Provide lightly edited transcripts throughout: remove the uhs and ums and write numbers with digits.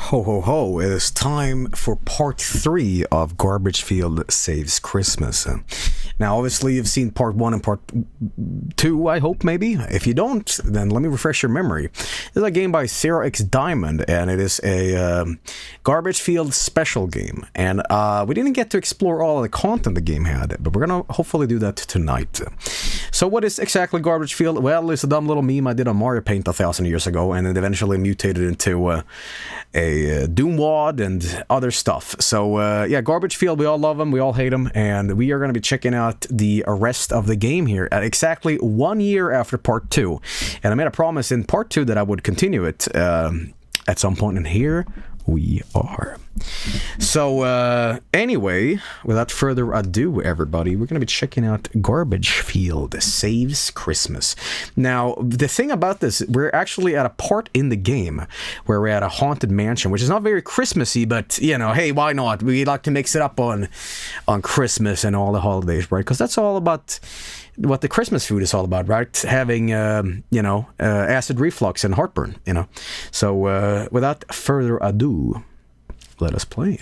Ho ho ho, it is time for part 3 of Garbagefield Saves Christmas. Now obviously you've seen part 1 and part 2, I hope maybe. If you don't, then let me refresh your memory. This is a game by Zero X Diamond, and it is a Garbagefield special game. And we didn't get to explore all of the content the game had, but we're gonna hopefully do that tonight. So what is exactly Garbagefield? Well, it's a dumb little meme I did on Mario Paint 1,000 years ago, and it eventually mutated into a Doom Wad and other stuff. So yeah, Garbagefield, we all love him, we all hate him, and we are going to be checking out the rest of the game here at exactly 1 year after part 2. And I made a promise in part 2 that I would continue it at some point, and here we are. So anyway, without further ado, everybody, we're going to be checking out Garbagefield Saves Christmas. Now, the thing about this, we're actually at a part in the game where we're at a haunted mansion, which is not very Christmassy, but, you know, hey, why not? We like to mix it up on Christmas and all the holidays, right? Because that's all about what the Christmas food is all about, right? Having, acid reflux and heartburn, you know. So without further ado, let us play.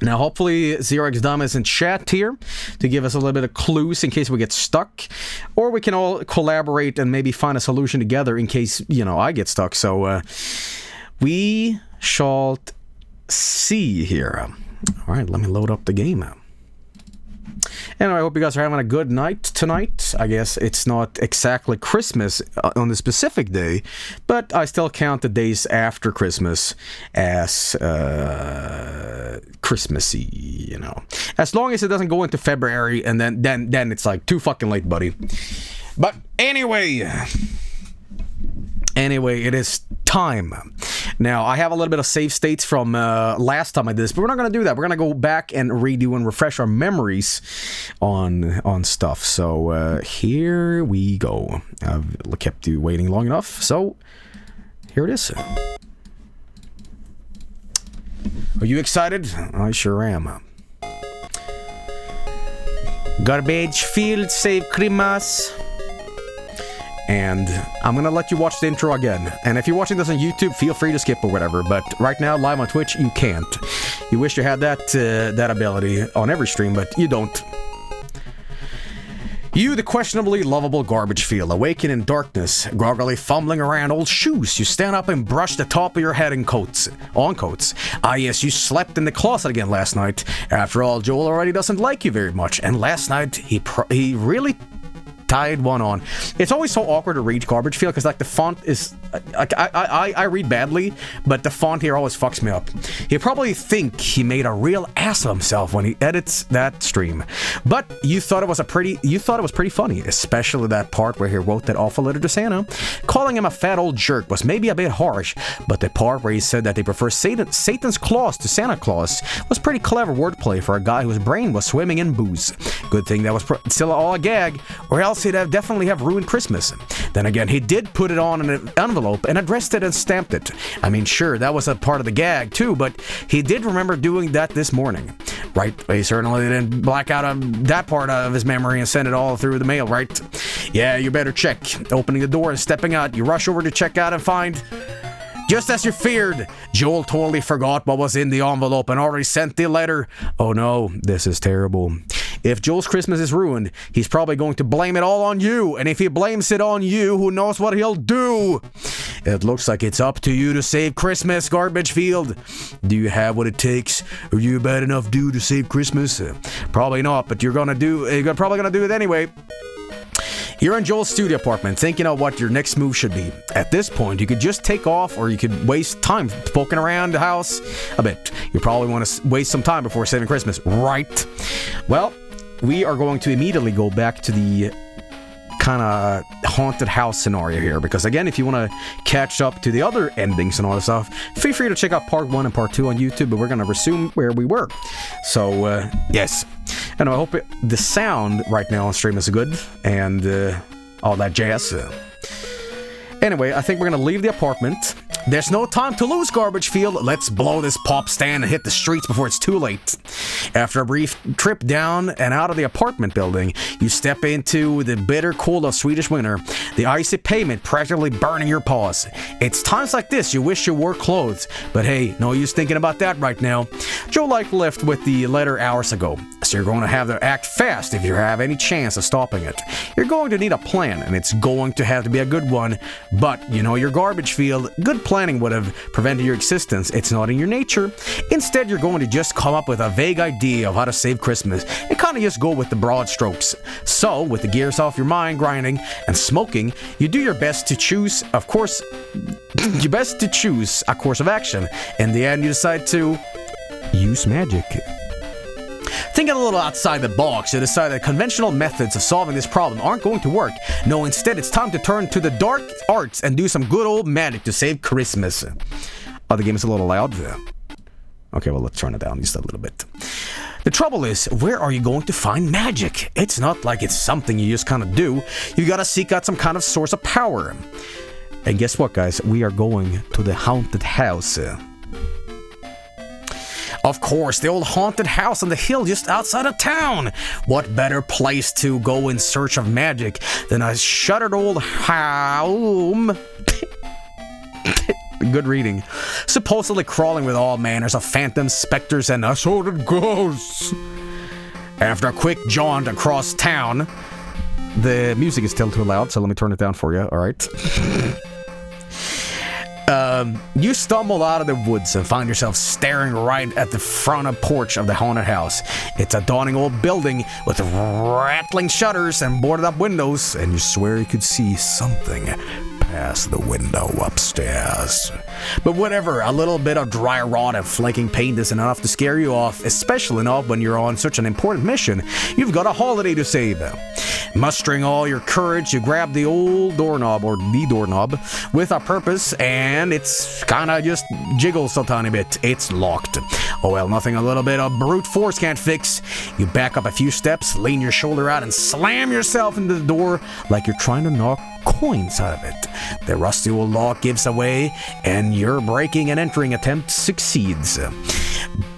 Now, hopefully, Zero X Diamond is in chat here to give us a little bit of clues in case we get stuck. Or we can all collaborate and maybe find a solution together in case, you know, I get stuck. So, we shall see here. All right, let me load up the game. Anyway, I hope you guys are having a good night tonight. I guess it's not exactly Christmas on the specific day, but I still count the days after Christmas as Christmassy, you know. As long as it doesn't go into February, and then it's like too fucking late, buddy. But anyway, it is time. Now, I have a little bit of save states from last time I did this, but we're not going to do that. We're going to go back and redo and refresh our memories on stuff. So, here we go. I've kept you waiting long enough, so here it is. Are you excited? I sure am. Garbagefield Save Christmas. And I'm going to let you watch the intro again. And if you're watching this on YouTube, feel free to skip or whatever. But right now, live on Twitch, you can't. You wish you had that ability on every stream, but you don't. You, the questionably lovable Garbagefield, awaken in darkness, groggily fumbling around old shoes. You stand up and brush the top of your head on coats. Ah yes, you slept in the closet again last night. After all, Joel already doesn't like you very much. And last night, he really tied one on. It's always so awkward to read Garbagefield because like the font is like I read badly, but the font here always fucks me up. He'll probably think he made a real ass of himself when he edits that stream. But you thought it was pretty funny, especially that part where he wrote that awful letter to Santa. Calling him a fat old jerk was maybe a bit harsh, but the part where he said that they prefer Satan's claws to Santa Claus was pretty clever wordplay for a guy whose brain was swimming in booze. Good thing that was still all a gag, or else he'd definitely have ruined Christmas. Then again, he did put it on an envelope and addressed it and stamped it. I mean, sure, that was a part of the gag too, but he did remember doing that this morning. Right? He certainly didn't black out that part of his memory and send it all through the mail, right? Yeah, you better check. Opening the door and stepping out, you rush over to check out and find... Just as you feared, Joel totally forgot what was in the envelope and already sent the letter. Oh no, this is terrible. If Joel's Christmas is ruined, he's probably going to blame it all on you. And if he blames it on you, who knows what he'll do? It looks like it's up to you to save Christmas, Garbagefield. Do you have what it takes? Are you a bad enough dude to save Christmas? Probably not, but you're probably gonna do it anyway. You're in Joel's studio apartment, thinking of what your next move should be. At this point, you could just take off, or you could waste time poking around the house a bit. You probably want to waste some time before saving Christmas, right? Well, we are going to immediately go back to the kind of haunted house scenario here, because again, if you want to catch up to the other endings and all that stuff, feel free to check out part 1 and part 2 on YouTube, but we're going to resume where we were. So, yes. And I hope the sound right now on stream is good, and all that jazz. Anyway, I think we're going to leave the apartment. There's no time to lose, Garbagefield. Let's blow this pop stand and hit the streets before it's too late. After a brief trip down and out of the apartment building, you step into the bitter cold of Swedish winter, the icy pavement practically burning your paws. It's times like this you wish you wore clothes, but hey, no use thinking about that right now. Joe Light left with the letter hours ago, so you're going to have to act fast if you have any chance of stopping it. You're going to need a plan, and it's going to have to be a good one, but you know your Garbagefield, good planning would have prevented your existence. It's not in your nature. Instead, you're going to just come up with a vague idea of how to save Christmas and kind of just go with the broad strokes. So, with the gears off your mind grinding and smoking, you do your best to choose, of course, a course of action. In the end, you decide to use magic. Thinking a little outside the box, you decide that conventional methods of solving this problem aren't going to work. No, instead, it's time to turn to the dark arts and do some good old magic to save Christmas. Oh, the game is a little loud. Okay, well, let's turn it down just a little bit. The trouble is, where are you going to find magic? It's not like it's something you just kind of do. You gotta seek out some kind of source of power. And guess what, guys? We are going to the haunted house. Of course, the old haunted house on the hill just outside of town. What better place to go in search of magic than a shuttered old home? Good reading. Supposedly crawling with all manners of phantoms, specters, and assorted ghosts. After a quick jaunt across town, the music is still too loud, so let me turn it down for you, alright? You stumble out of the woods and find yourself staring right at the front of porch of the haunted house. It's a daunting old building with rattling shutters and boarded up windows, and you swear you could see something past the window upstairs. But whatever, a little bit of dry rot and flaking paint isn't enough to scare you off, especially not when you're on such an important mission. You've got a holiday to save. Mustering all your courage, you grab the old doorknob, or the doorknob, with a purpose, and it's kinda just jiggles a tiny bit. It's locked. Oh well, nothing a little bit of brute force can't fix. You back up a few steps, lean your shoulder out, and slam yourself into the door like you're trying to knock coins out of it. The rusty old lock gives away, and your breaking and entering attempt succeeds.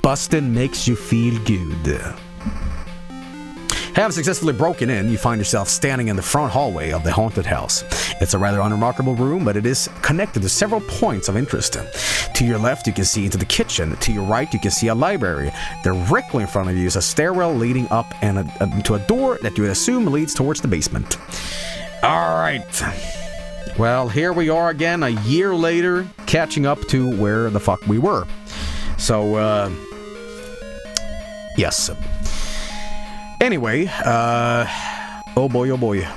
Bustin' makes you feel good. Having successfully broken in, you find yourself standing in the front hallway of the haunted house. It's a rather unremarkable room, but it is connected to several points of interest. To your left, you can see into the kitchen. To your right, you can see a library. Directly in front of you is a stairwell leading up and to a door that you would assume leads towards the basement. Alright. Well, here we are again, a year later, catching up to where the fuck we were. So, yes. Anyway, oh boy.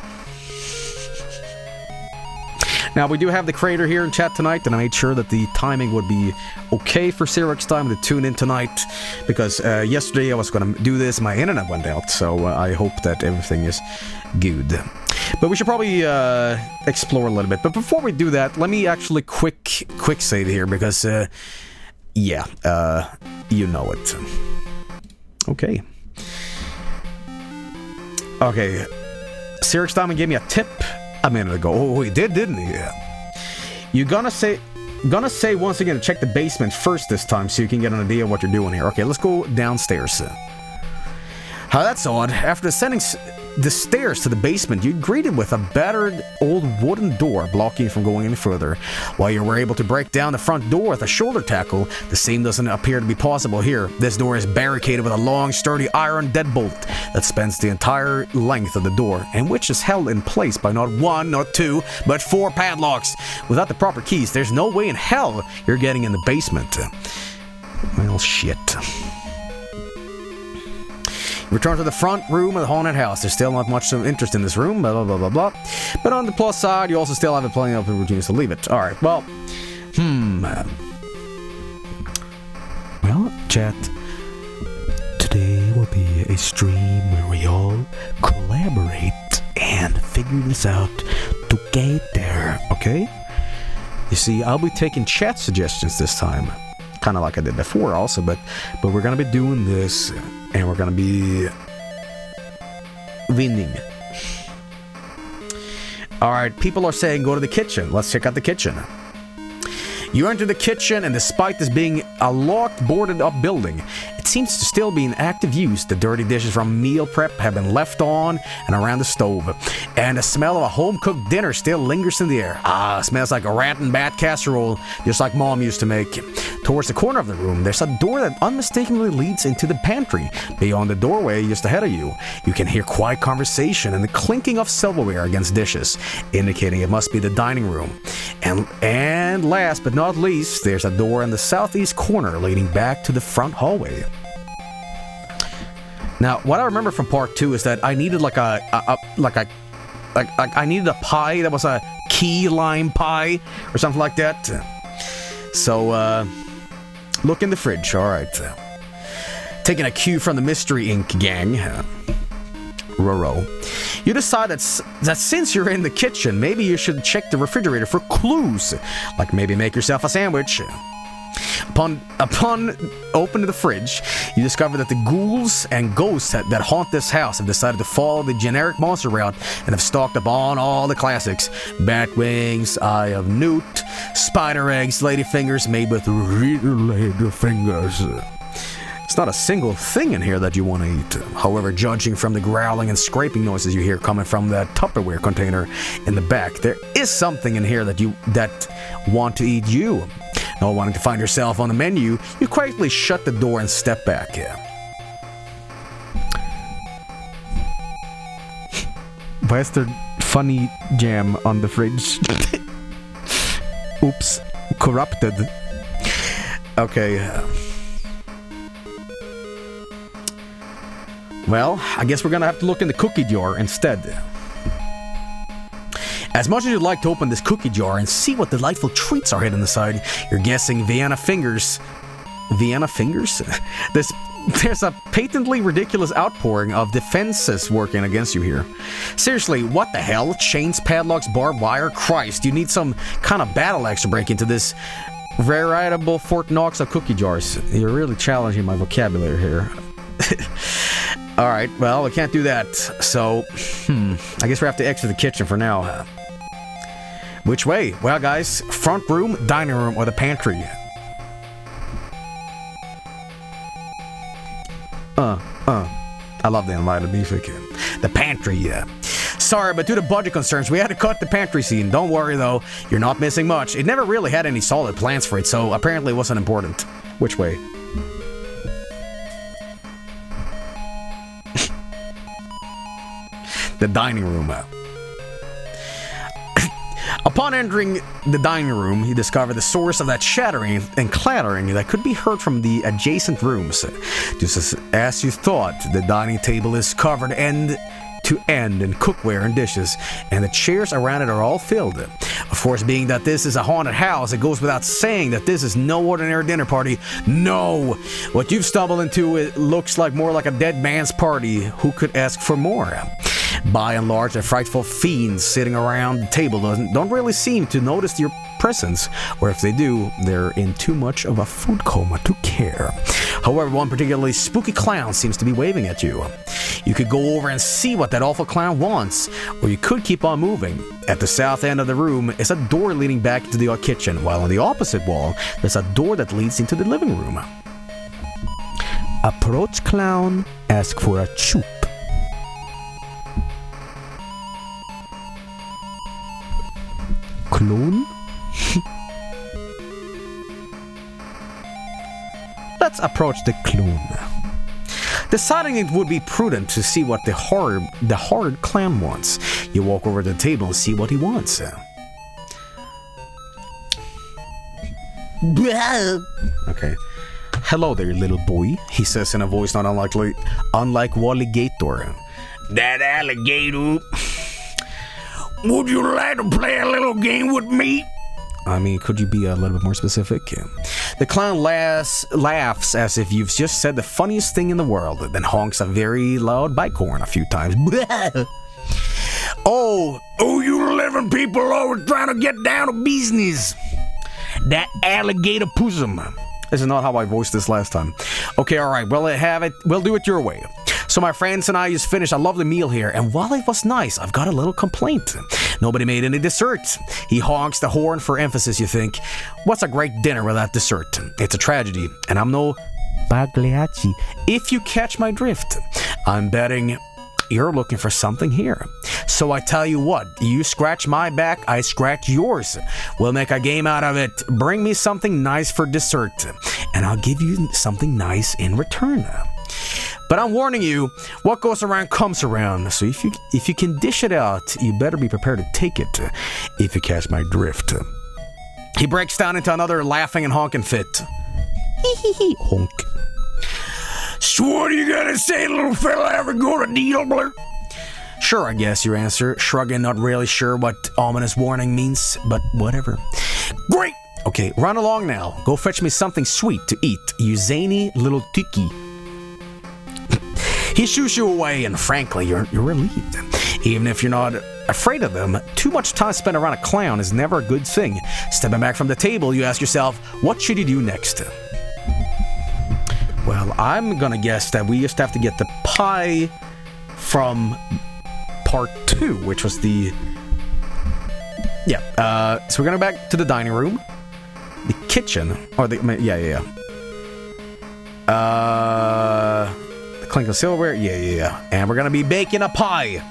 Now, we do have the creator here in chat tonight, and I made sure that the timing would be okay for Cyric's time to tune in tonight, because yesterday I was going to do this, my internet went out, so I hope that everything is good. But we should probably explore a little bit. But before we do that, let me actually quick save here, because, yeah, you know it. Okay. Okay, Cyric's Diamond gave me a tip a minute ago. Oh, he did, didn't he? Yeah. You're gonna say once again to check the basement first this time so you can get an idea of what you're doing here. Okay, let's go downstairs. How that's odd. After descending the stairs to the basement, you're greeted with a battered old wooden door blocking you from going any further. While you were able to break down the front door with a shoulder tackle, the same doesn't appear to be possible here. This door is barricaded with a long, sturdy iron deadbolt that spans the entire length of the door, and which is held in place by not one, not two, but 4 padlocks. Without the proper keys, there's no way in hell you're getting in the basement. Well, shit. Return to the front room of the haunted house. There's still not much of interest in this room, blah, blah, blah, blah. But on the plus side, you also still have plenty of opportunities to leave it. Alright, well, well, chat, today will be a stream where we all collaborate and figure this out together, okay? You see, I'll be taking chat suggestions this time. Kind of like I did before also, but we're gonna be doing this, and we're gonna be winning. Alright, people are saying go to the kitchen. Let's check out the kitchen. You enter the kitchen, and despite this being a locked, boarded-up building, it seems to still be in active use. The dirty dishes from meal prep have been left on and around the stove, and the smell of a home-cooked dinner still lingers in the air. Ah, it smells like a rat and bat casserole, just like Mom used to make. Towards the corner of the room, there's a door that unmistakably leads into the pantry. Beyond the doorway, just ahead of you, you can hear quiet conversation and the clinking of silverware against dishes, indicating it must be the dining room. And last but not least, there's a door in the southeast corner leading back to the front hallway. Now, what I remember from part 2 is that I needed I needed a pie that was a key lime pie or something like that. So, look in the fridge. All right. Taking a cue from the Mystery Inc. gang. Roro. You decide that since you're in the kitchen, maybe you should check the refrigerator for clues, like maybe make yourself a sandwich. Upon opening the fridge, you discover that the ghouls and ghosts that haunt this house have decided to follow the generic monster route and have stocked up on all the classics: bat wings, eye of newt, spider eggs, ladyfingers made with real ladyfingers. It's not a single thing in here that you want to eat. However, judging from the growling and scraping noises you hear coming from that Tupperware container in the back, there is something in here that want to eat you. Not wanting to find yourself on the menu, you quietly shut the door and step back. Why is there funny jam on the fridge? Oops. Corrupted. Okay. Well, I guess we're gonna have to look in the cookie jar instead. As much as you'd like to open this cookie jar and see what delightful treats are hidden inside, you're guessing Vienna fingers? There's a patently ridiculous outpouring of defenses working against you here. Seriously, what the hell? Chains, padlocks, barbed wire? Christ, you need some kind of battle axe to break into this veritable Fort Knox of cookie jars. You're really challenging my vocabulary here. Alright, well, we can't do that, so, I guess we have to exit the kitchen for now. Which way? Well, guys, front room, dining room, or the pantry? I love the Untitled music. The pantry, yeah. Sorry, but due to budget concerns, we had to cut the pantry scene. Don't worry, though, you're not missing much. It never really had any solid plans for it, so apparently it wasn't important. Which way? The dining room. Upon entering the dining room, you discover the source of that shattering and clattering that could be heard from the adjacent rooms. Just as you thought, the dining table is covered end to end in cookware and dishes, and the chairs around it are all filled. Of course, being that this is a haunted house, it goes without saying that this is no ordinary dinner party. No! What you've stumbled into, it looks like more like a dead man's party. Who could ask for more? By and large, the frightful fiends sitting around the table don't really seem to notice your presence, or if they do, they're in too much of a food coma to care. However, one particularly spooky clown seems to be waving at you. You could go over and see what that awful clown wants, or you could keep on moving. At the south end of the room is a door leading back into the kitchen, while on the opposite wall, there's a door that leads into the living room. Approach clown, ask for a choop. Clone? Let's approach the clone. Deciding it would be prudent to see what the horrid clown wants, you walk over to the table and see what he wants. Okay. Hello there, little boy, he says in a voice not unlike Walligator. That alligator. Would you like to play a little game with me? I mean, could you be a little bit more specific? The clown laughs as if you've just said the funniest thing in the world, then honks a very loud bike horn a few times. Oh, you 11 people always trying to get down to business. That alligator pussum. This is not how I voiced this last time. Okay, alright, we'll do it your way. So my friends and I just finished a lovely meal here, and while it was nice, I've got a little complaint. Nobody made any dessert. He honks the horn for emphasis, you think. What's a great dinner without dessert? It's a tragedy, and I'm no Pagliacci, if you catch my drift. I'm betting you're looking for something here. So I tell you what, you scratch my back, I scratch yours. We'll make a game out of it. Bring me something nice for dessert, and I'll give you something nice in return. But I'm warning you, what goes around comes around. So if you can dish it out, you better be prepared to take it, if you catch my drift. He breaks down into another laughing and honking fit. Hee hee hee, honk. So what do you gotta say, little fella? Ever go to Needleblur? Sure, I guess, your answer. Shrugging, not really sure what ominous warning means, but whatever. Great! Okay, run along now. Go fetch me something sweet to eat, you zany little tiki. He shoos you away, and frankly, you're relieved. Even if you're not afraid of them, too much time spent around a clown is never a good thing. Stepping back from the table, you ask yourself, what should you do next? Well, I'm gonna guess that we just have to get the pie from part 2, which was the... Yeah, so we're gonna go back to the dining room, the kitchen, or the... Yeah. The clink of silverware, yeah. And we're gonna be baking a pie.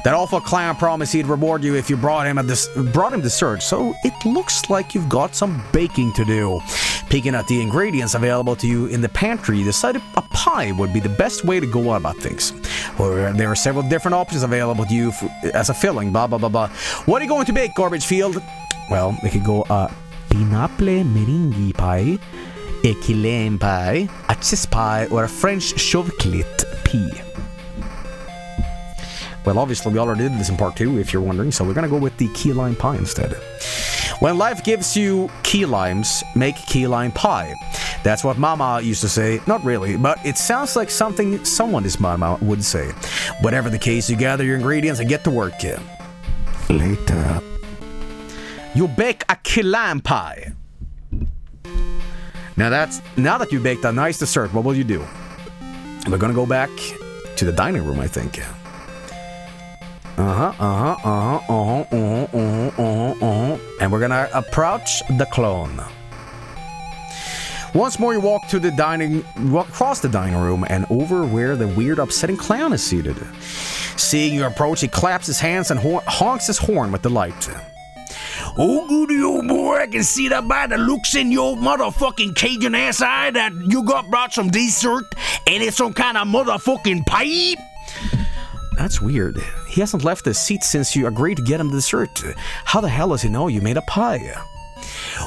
That awful clown promised he'd reward you if you brought him dessert, so it looks like you've got some baking to do. Picking out the ingredients available to you in the pantry, you decided a pie would be the best way to go about things. Or there are several different options available to you as a filling, blah, blah, blah, blah. What are you going to bake, Garbagefield? Well, we could go pineapple meringue pie, a key lime pie, a cheese pie, or a French chocolate pie. Well, obviously, we already did this in part 2, if you're wondering, so we're gonna go with the key lime pie instead. When life gives you key limes, make key lime pie. That's what Mama used to say. Not really, but it sounds like something someone's Mama would say. Whatever the case, you gather your ingredients and get to work. Later. You bake a key lime pie. Now that you baked a nice dessert, what will you do? We're gonna go back to the dining room, I think. And we're gonna approach the clone. Once more, you walk across the dining room and over where the weird, upsetting clown is seated. Seeing you approach, he claps his hands and honks his horn with delight. Oh, goody, old boy, I can see that by the looks in your motherfucking Cajun ass eye that you got brought some dessert and it's some kind of motherfucking pie. That's weird. He hasn't left his seat since you agreed to get him dessert. How the hell does he know you made a pie?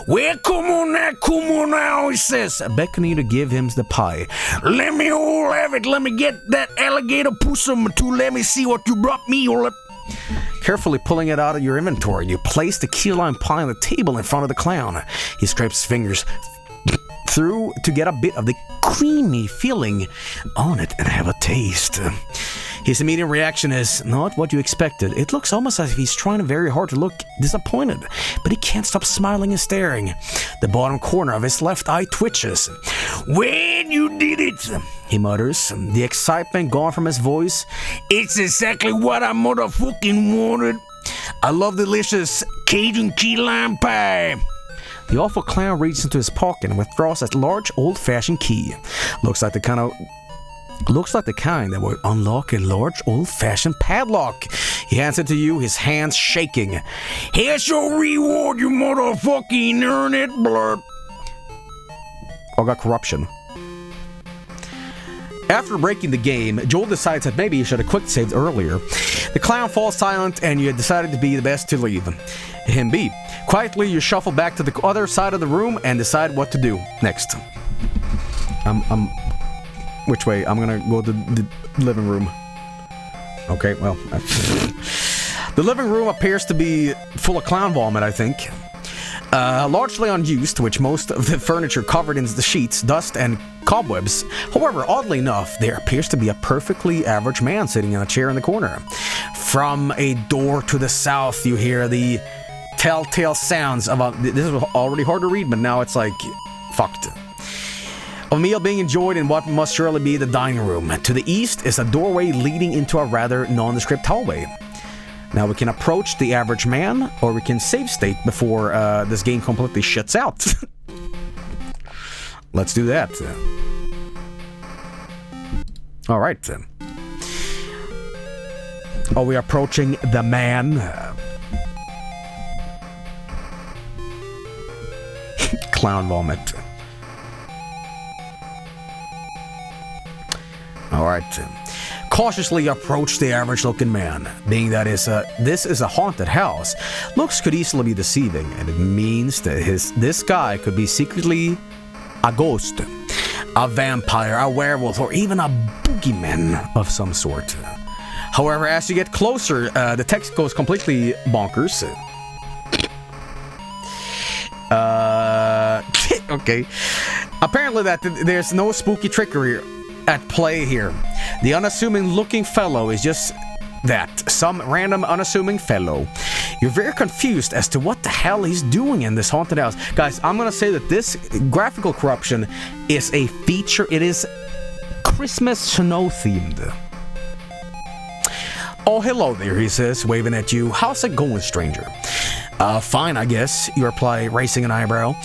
Well, come on now, he says, beckoning you to give him the pie. Let me all have it. Let me get that alligator pussy to let me see what you brought me. Carefully pulling it out of your inventory, you place the key lime pie on the table in front of the clown. He scrapes his fingers through to get a bit of the creamy filling on it and have a taste. His immediate reaction is not what you expected. It looks almost as if he's trying very hard to look disappointed, but he can't stop smiling and staring. The bottom corner of his left eye twitches. When you did it, he mutters, the excitement gone from his voice. It's exactly what I motherfucking wanted. I love delicious Cajun key lime pie. The awful clown reaches into his pocket and withdraws a large old-fashioned key. Looks like the kind that would unlock a large old-fashioned padlock. He hands it to you, his hands shaking. Here's your reward, you motherfucking earn it, blurb. I got corruption. After breaking the game, Joel decides that maybe he should have quick saved earlier. The clown falls silent and you decided to be the best to leave him be. Quietly, you shuffle back to the other side of the room and decide what to do next. Which way? I'm gonna go to the living room. Okay, well. The living room appears to be full of clown vomit, I think. Largely unused, which most of the furniture covered in the sheets, dust, and cobwebs. However, oddly enough, there appears to be a perfectly average man sitting in a chair in the corner. From a door to the south, you hear the telltale sounds of this is already hard to read, but now it's like fucked. A meal being enjoyed in what must surely be the dining room. To the east is a doorway leading into a rather nondescript hallway. Now we can approach the average man, or we can save state before this game completely shuts out. Let's do that. Alright. Are we approaching the man? Clown vomit. Alright. Cautiously approach the average-looking man. Being that this is a haunted house, looks could easily be deceiving, and it means that this guy could be secretly a ghost, a vampire, a werewolf, or even a boogeyman of some sort. However, as you get closer, the text goes completely bonkers. Okay. Apparently there's no spooky trickery at play here. The unassuming looking fellow is just that, some random unassuming fellow. You're very confused as to what the hell he's doing in this haunted house. Guys, I'm gonna say that this graphical corruption is a feature. It is Christmas snow themed. Oh, hello there, he says, waving at you. How's it going, stranger? Fine, I guess, you reply, raising an eyebrow.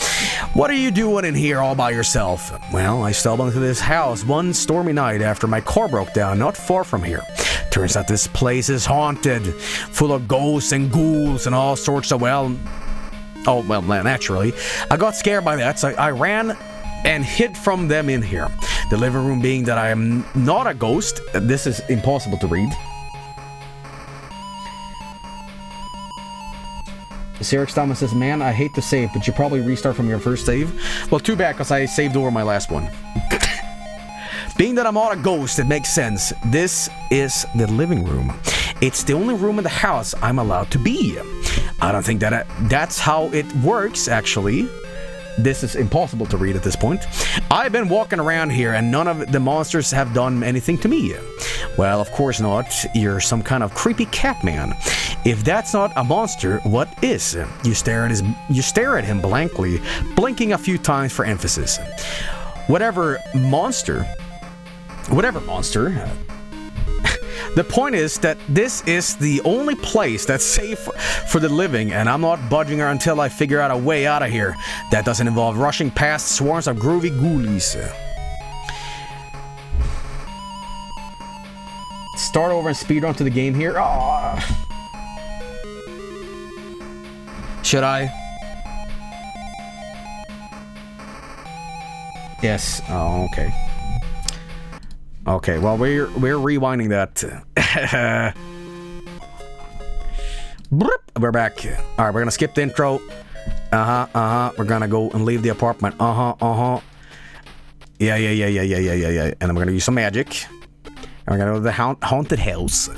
What are you doing in here all by yourself? Well, I stumbled into this house one stormy night after my car broke down not far from here. Turns out this place is haunted, full of ghosts and ghouls and all sorts of, naturally. I got scared by that, so I ran and hid from them in here. The living room being that I am not a ghost. This is impossible to read. Sarek Stama says, man, I hate to save, but you probably restart from your first save. Well, too bad, because I saved over my last one. Being that I'm not a ghost, it makes sense. This is the living room. It's the only room in the house I'm allowed to be. I don't think that's how it works, actually. This is impossible to read at this point. I've been walking around here and none of the monsters have done anything to me. Well, of course not. You're some kind of creepy cat man. If that's not a monster, what is? You stare at him blankly, blinking a few times for emphasis. Whatever monster. The point is that this is the only place that's safe for the living, and I'm not budging her until I figure out a way out of here. That doesn't involve rushing past swarms of groovy ghoulies. Start over and speedrun to the game here. Oh. Should I? Yes. Oh, okay. Okay, well, we're rewinding that. We're back. Alright, we're gonna skip the intro. We're gonna go and leave the apartment. Yeah. And then we're gonna use some magic. And we're gonna go to the haunted house.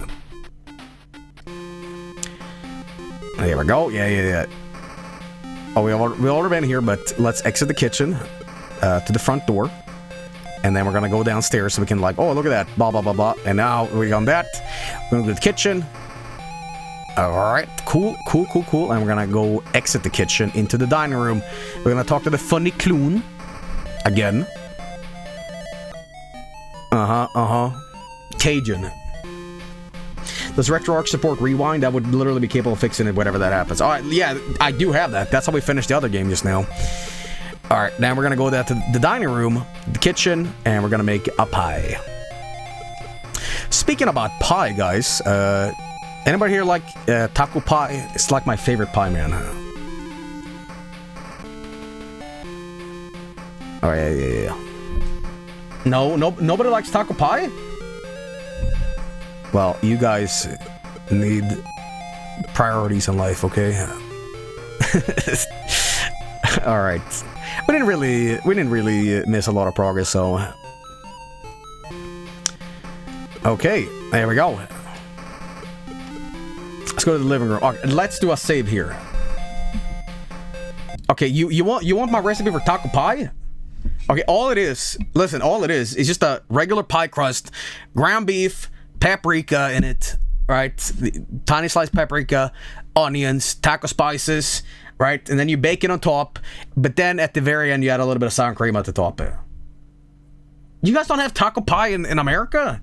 There we go. Yeah. Oh, we already been here, but let's exit the kitchen to the front door. And then we're gonna go downstairs so we can, like, oh, look at that, blah, blah, blah, blah. And now we got that. We're gonna go to the kitchen. Alright, cool. And we're gonna go exit the kitchen into the dining room. We're gonna talk to the funny clown. Again. Cajun. Does RetroArch support rewind? That would literally be capable of fixing it whenever that happens. Alright, yeah, I do have that. That's how we finished the other game just now. Alright, now we're gonna go down to the dining room, the kitchen, and we're gonna make a pie. Speaking about pie, guys, anybody here like taco pie? It's like my favorite pie, man. Alright, yeah. No, nobody likes taco pie? Well, you guys need priorities in life, okay? Alright. We didn't really miss a lot of progress, so... Okay, there we go. Let's go to the living room. Okay, let's do a save here. Okay, you want my recipe for taco pie? Okay, all it is is just a regular pie crust, ground beef, paprika in it, right? Tiny sliced paprika, onions, taco spices, right? And then you bake it on top, but then at the very end you add a little bit of sour cream at the top. You guys don't have taco pie in America?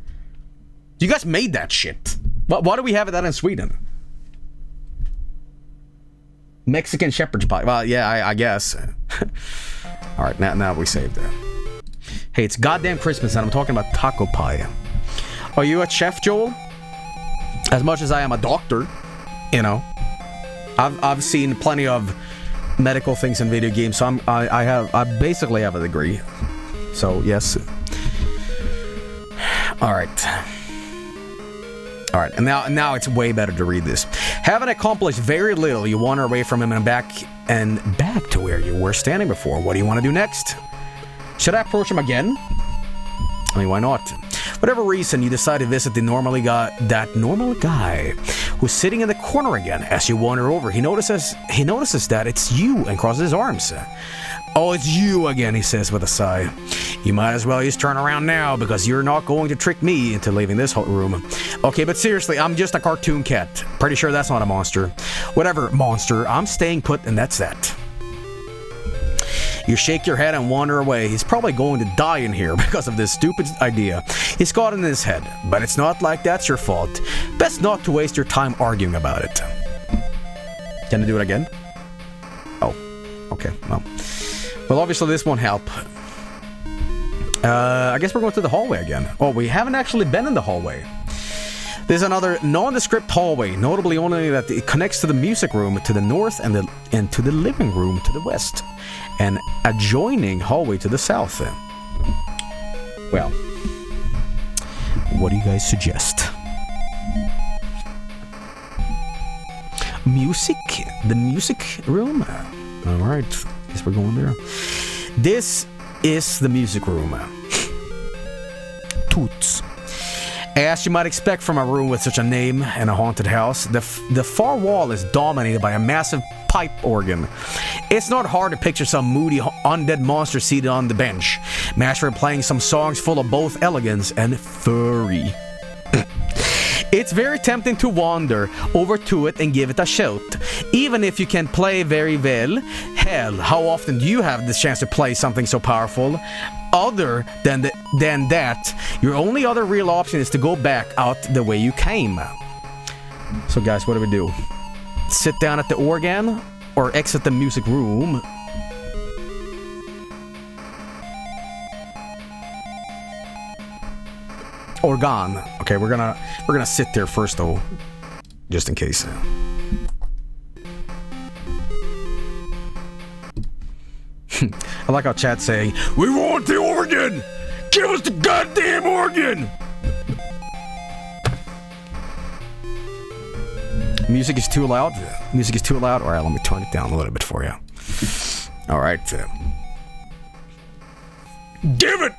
You guys made that shit. Why do we have that in Sweden? Mexican shepherd's pie. Well, yeah, I guess. Alright, now we saved that. Hey, it's goddamn Christmas and I'm talking about taco pie. Are you a chef, Joel? As much as I am a doctor, you know. I've seen plenty of medical things in video games, so I basically have a degree. So, yes. Alright, and now it's way better to read this. Having accomplished very little, you wander away from him and back to where you were standing before. What do you want to do next? Should I approach him again? I mean, why not? Whatever reason, you decide to visit that normal guy who's sitting in the corner again. As you wander over, he notices that it's you and crosses his arms. Oh, it's you again, he says with a sigh. You might as well just turn around now, because you're not going to trick me into leaving this room. Okay, but seriously, I'm just a cartoon cat. Pretty sure that's not a monster. Whatever, monster, I'm staying put, and that's that. You shake your head and wander away. He's probably going to die in here because of this stupid idea he's got in his head. But it's not like that's your fault. Best not to waste your time arguing about it. Can I do it again? Oh, okay, well, obviously this won't help. I guess we're going to the hallway again. Oh, we haven't actually been in the hallway. There's another nondescript hallway, notably only that it connects to the music room to the north and to the living room to the west. An adjoining hallway to the south. Well, what do you guys suggest? Music? The music room? Alright, guess we're going there. This is the music room. Toots. As you might expect from a room with such a name and a haunted house, the far wall is dominated by a massive pipe organ. It's not hard to picture some moody undead monster seated on the bench, Masher playing some songs full of both elegance and furry. It's very tempting to wander over to it and give it a shot, even if you can play very well. Hell, how often do you have the chance to play something so powerful? Other than that, your only other real option is to go back out the way you came. So guys, what do we do? Sit down at the organ or exit the music room? Organ. Okay, we're gonna sit there first though, just in case. I like how chat's saying, "We want the organ! Give us the goddamn organ!" Music is too loud. Music is too loud. All right, let me turn it down a little bit for you. All right. Give it!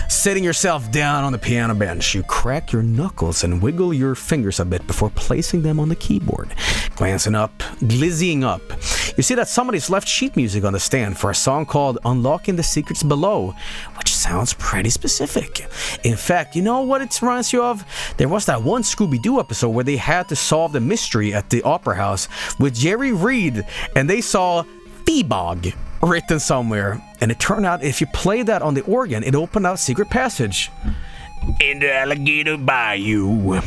Sitting yourself down on the piano bench, you crack your knuckles and wiggle your fingers a bit before placing them on the keyboard. Glizzying up, you see that somebody's left sheet music on the stand for a song called Unlocking the Secrets Below, which sounds pretty specific. In fact, you know what it reminds you of? There was that one Scooby-Doo episode where they had to solve the mystery at the Opera House with Jerry Reed, and they saw Feebog written somewhere, and it turned out if you played that on the organ, it opened out a secret passage in the Alligator Bayou.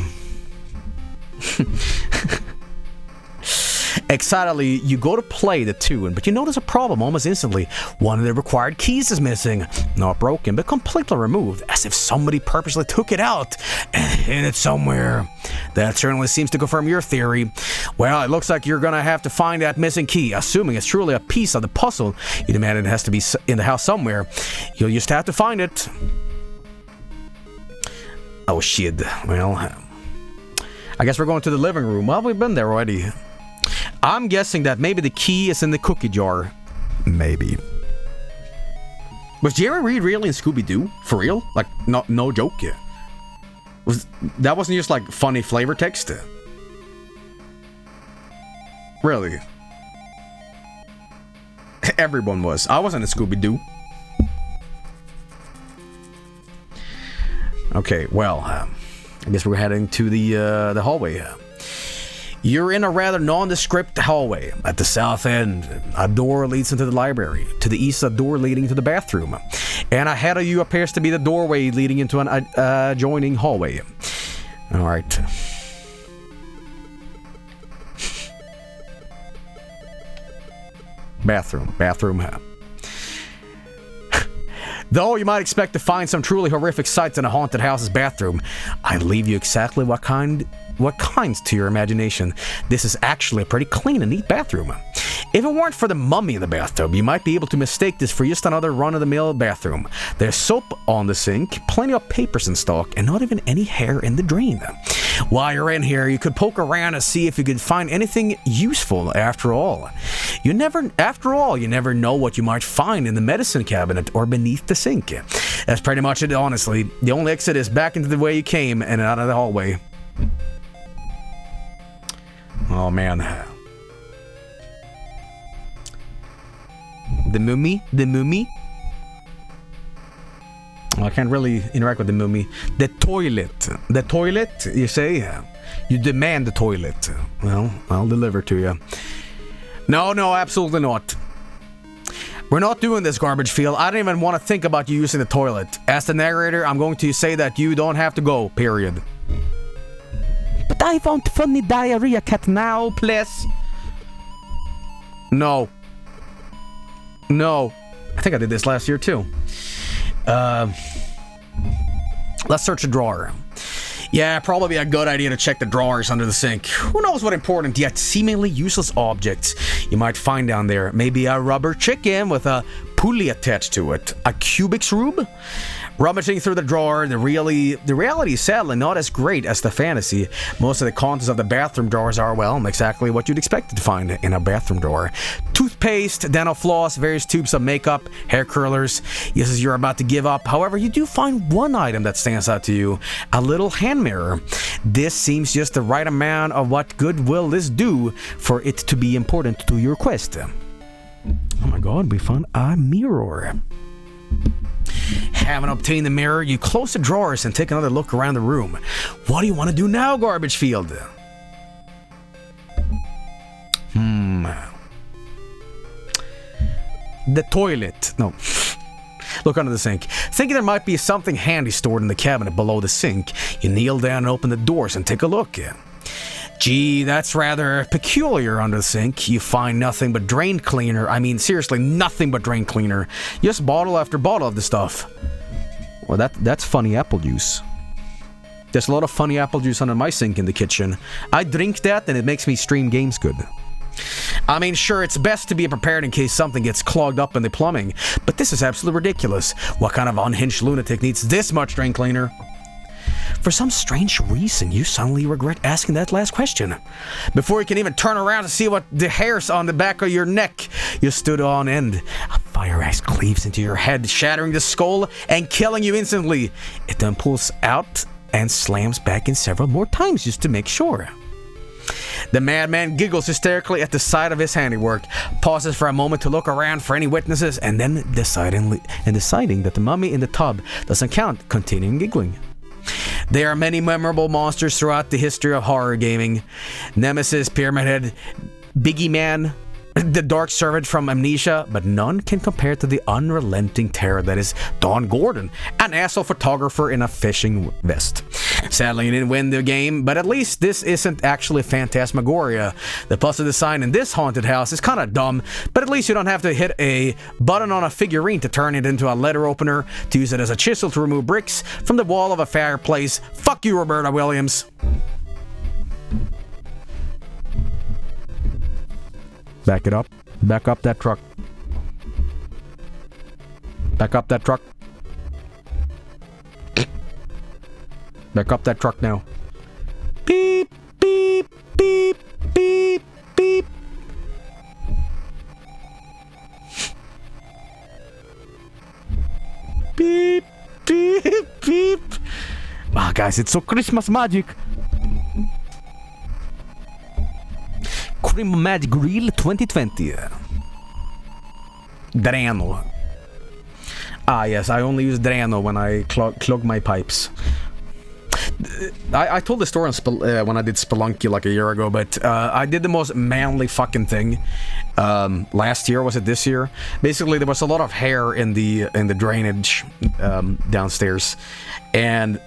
Excitedly, you go to play the tune, but you notice a problem almost instantly. One of the required keys is missing. Not broken, but completely removed, as if somebody purposely took it out and hid it somewhere. That certainly seems to confirm your theory. Well, it looks like you're gonna have to find that missing key, assuming it's truly a piece of the puzzle. You demand it has to be in the house somewhere. You'll just have to find it. Oh shit. Well, I guess we're going to the living room. Well, we've been there already. I'm guessing that maybe the key is in the cookie jar. Maybe. Was Jerry Reed really in Scooby-Doo? For real? Like, no joke? That wasn't just like funny flavor text? Really? Everyone was. I wasn't in Scooby-Doo. Okay, well, I guess we're heading to the hallway. You're in a rather nondescript hallway. At the south end, a door leads into the library. To the east, a door leading to the bathroom. And ahead of you appears to be the doorway leading into an adjoining hallway. Alright. Bathroom. Though you might expect to find some truly horrific sights in a haunted house's bathroom, I leave you exactly what kinds to your imagination. This is actually a pretty clean and neat bathroom. If it weren't for the mummy in the bathtub, you might be able to mistake this for just another run-of-the-mill bathroom. There's soap on the sink, plenty of papers in stock, and not even any hair in the drain. While you're in here, you could poke around and see if you could find anything useful. After all, you never know what you might find in the medicine cabinet or beneath the sink. That's pretty much it, honestly. The only exit is back into the way you came and out of the hallway. Oh man. The mummy? Well, I can't really interact with the mummy. The toilet, you say? You demand the toilet. Well, I'll deliver to you. No, absolutely not. We're not doing this, Garbagefield. I don't even want to think about you using the toilet. As the narrator, I'm going to say that you don't have to go, period. But I want funny diarrhea cat now, please. No. I think I did this last year, too. Let's search a drawer. Yeah, probably a good idea to check the drawers under the sink. Who knows what important yet seemingly useless objects you might find down there. Maybe a rubber chicken with a pulley attached to it. A Cubix rube? Rummaging through the drawer, the reality is sadly not as great as the fantasy. Most of the contents of the bathroom drawers are, well, exactly what you'd expect to find in a bathroom drawer. Toothpaste, dental floss, various tubes of makeup, hair curlers. Yes, as you're about to give up. However, you do find one item that stands out to you. A little hand mirror. This seems just the right amount of what good will this do for it to be important to your quest. Oh my god, we found a mirror. Having obtained the mirror, you close the drawers and take another look around the room. What do you want to do now, Garbagefield? The toilet. No. Look under the sink. Thinking there might be something handy stored in the cabinet below the sink, you kneel down and open the doors and take a look. Gee, that's rather peculiar under the sink. You find nothing but drain cleaner. I mean, seriously, nothing but drain cleaner. Just bottle after bottle of the stuff. Well, that's funny apple juice. There's a lot of funny apple juice under my sink in the kitchen. I drink that and it makes me stream games good. I mean, sure, it's best to be prepared in case something gets clogged up in the plumbing, but this is absolutely ridiculous. What kind of unhinged lunatic needs this much drain cleaner? For some strange reason, you suddenly regret asking that last question. Before you can even turn around to see what the hairs on the back of your neck, you stood on end. A fire axe cleaves into your head, shattering the skull and killing you instantly. It then pulls out and slams back in several more times just to make sure. The madman giggles hysterically at the sight of his handiwork, pauses for a moment to look around for any witnesses, and then deciding that the mummy in the tub doesn't count, continuing giggling. There are many memorable monsters throughout the history of horror gaming. Nemesis, Pyramid Head, Biggie Man, the Dark Servant from Amnesia, but none can compare to the unrelenting terror that is Don Gordon, an asshole photographer in a fishing vest. Sadly, you didn't win the game, but at least this isn't actually Phantasmagoria. The puzzle design in this haunted house is kind of dumb, but at least you don't have to hit a button on a figurine to turn it into a letter opener, to use it as a chisel to remove bricks from the wall of a fireplace. Fuck you, Roberta Williams. Back it up. Back up that truck. Back up that truck. Back up that truck now. Beep, beep, beep, beep, beep. Beep, beep, beep. Ah, guys, it's so Christmas magic. Christmas Magic Grill 2020. Drano. Ah, yes, I only use Drano when I clog my pipes. I told the story on when I did Spelunky like a year ago, but I did the most manly fucking thing last year. Was it this year? Basically, there was a lot of hair in the drainage downstairs, and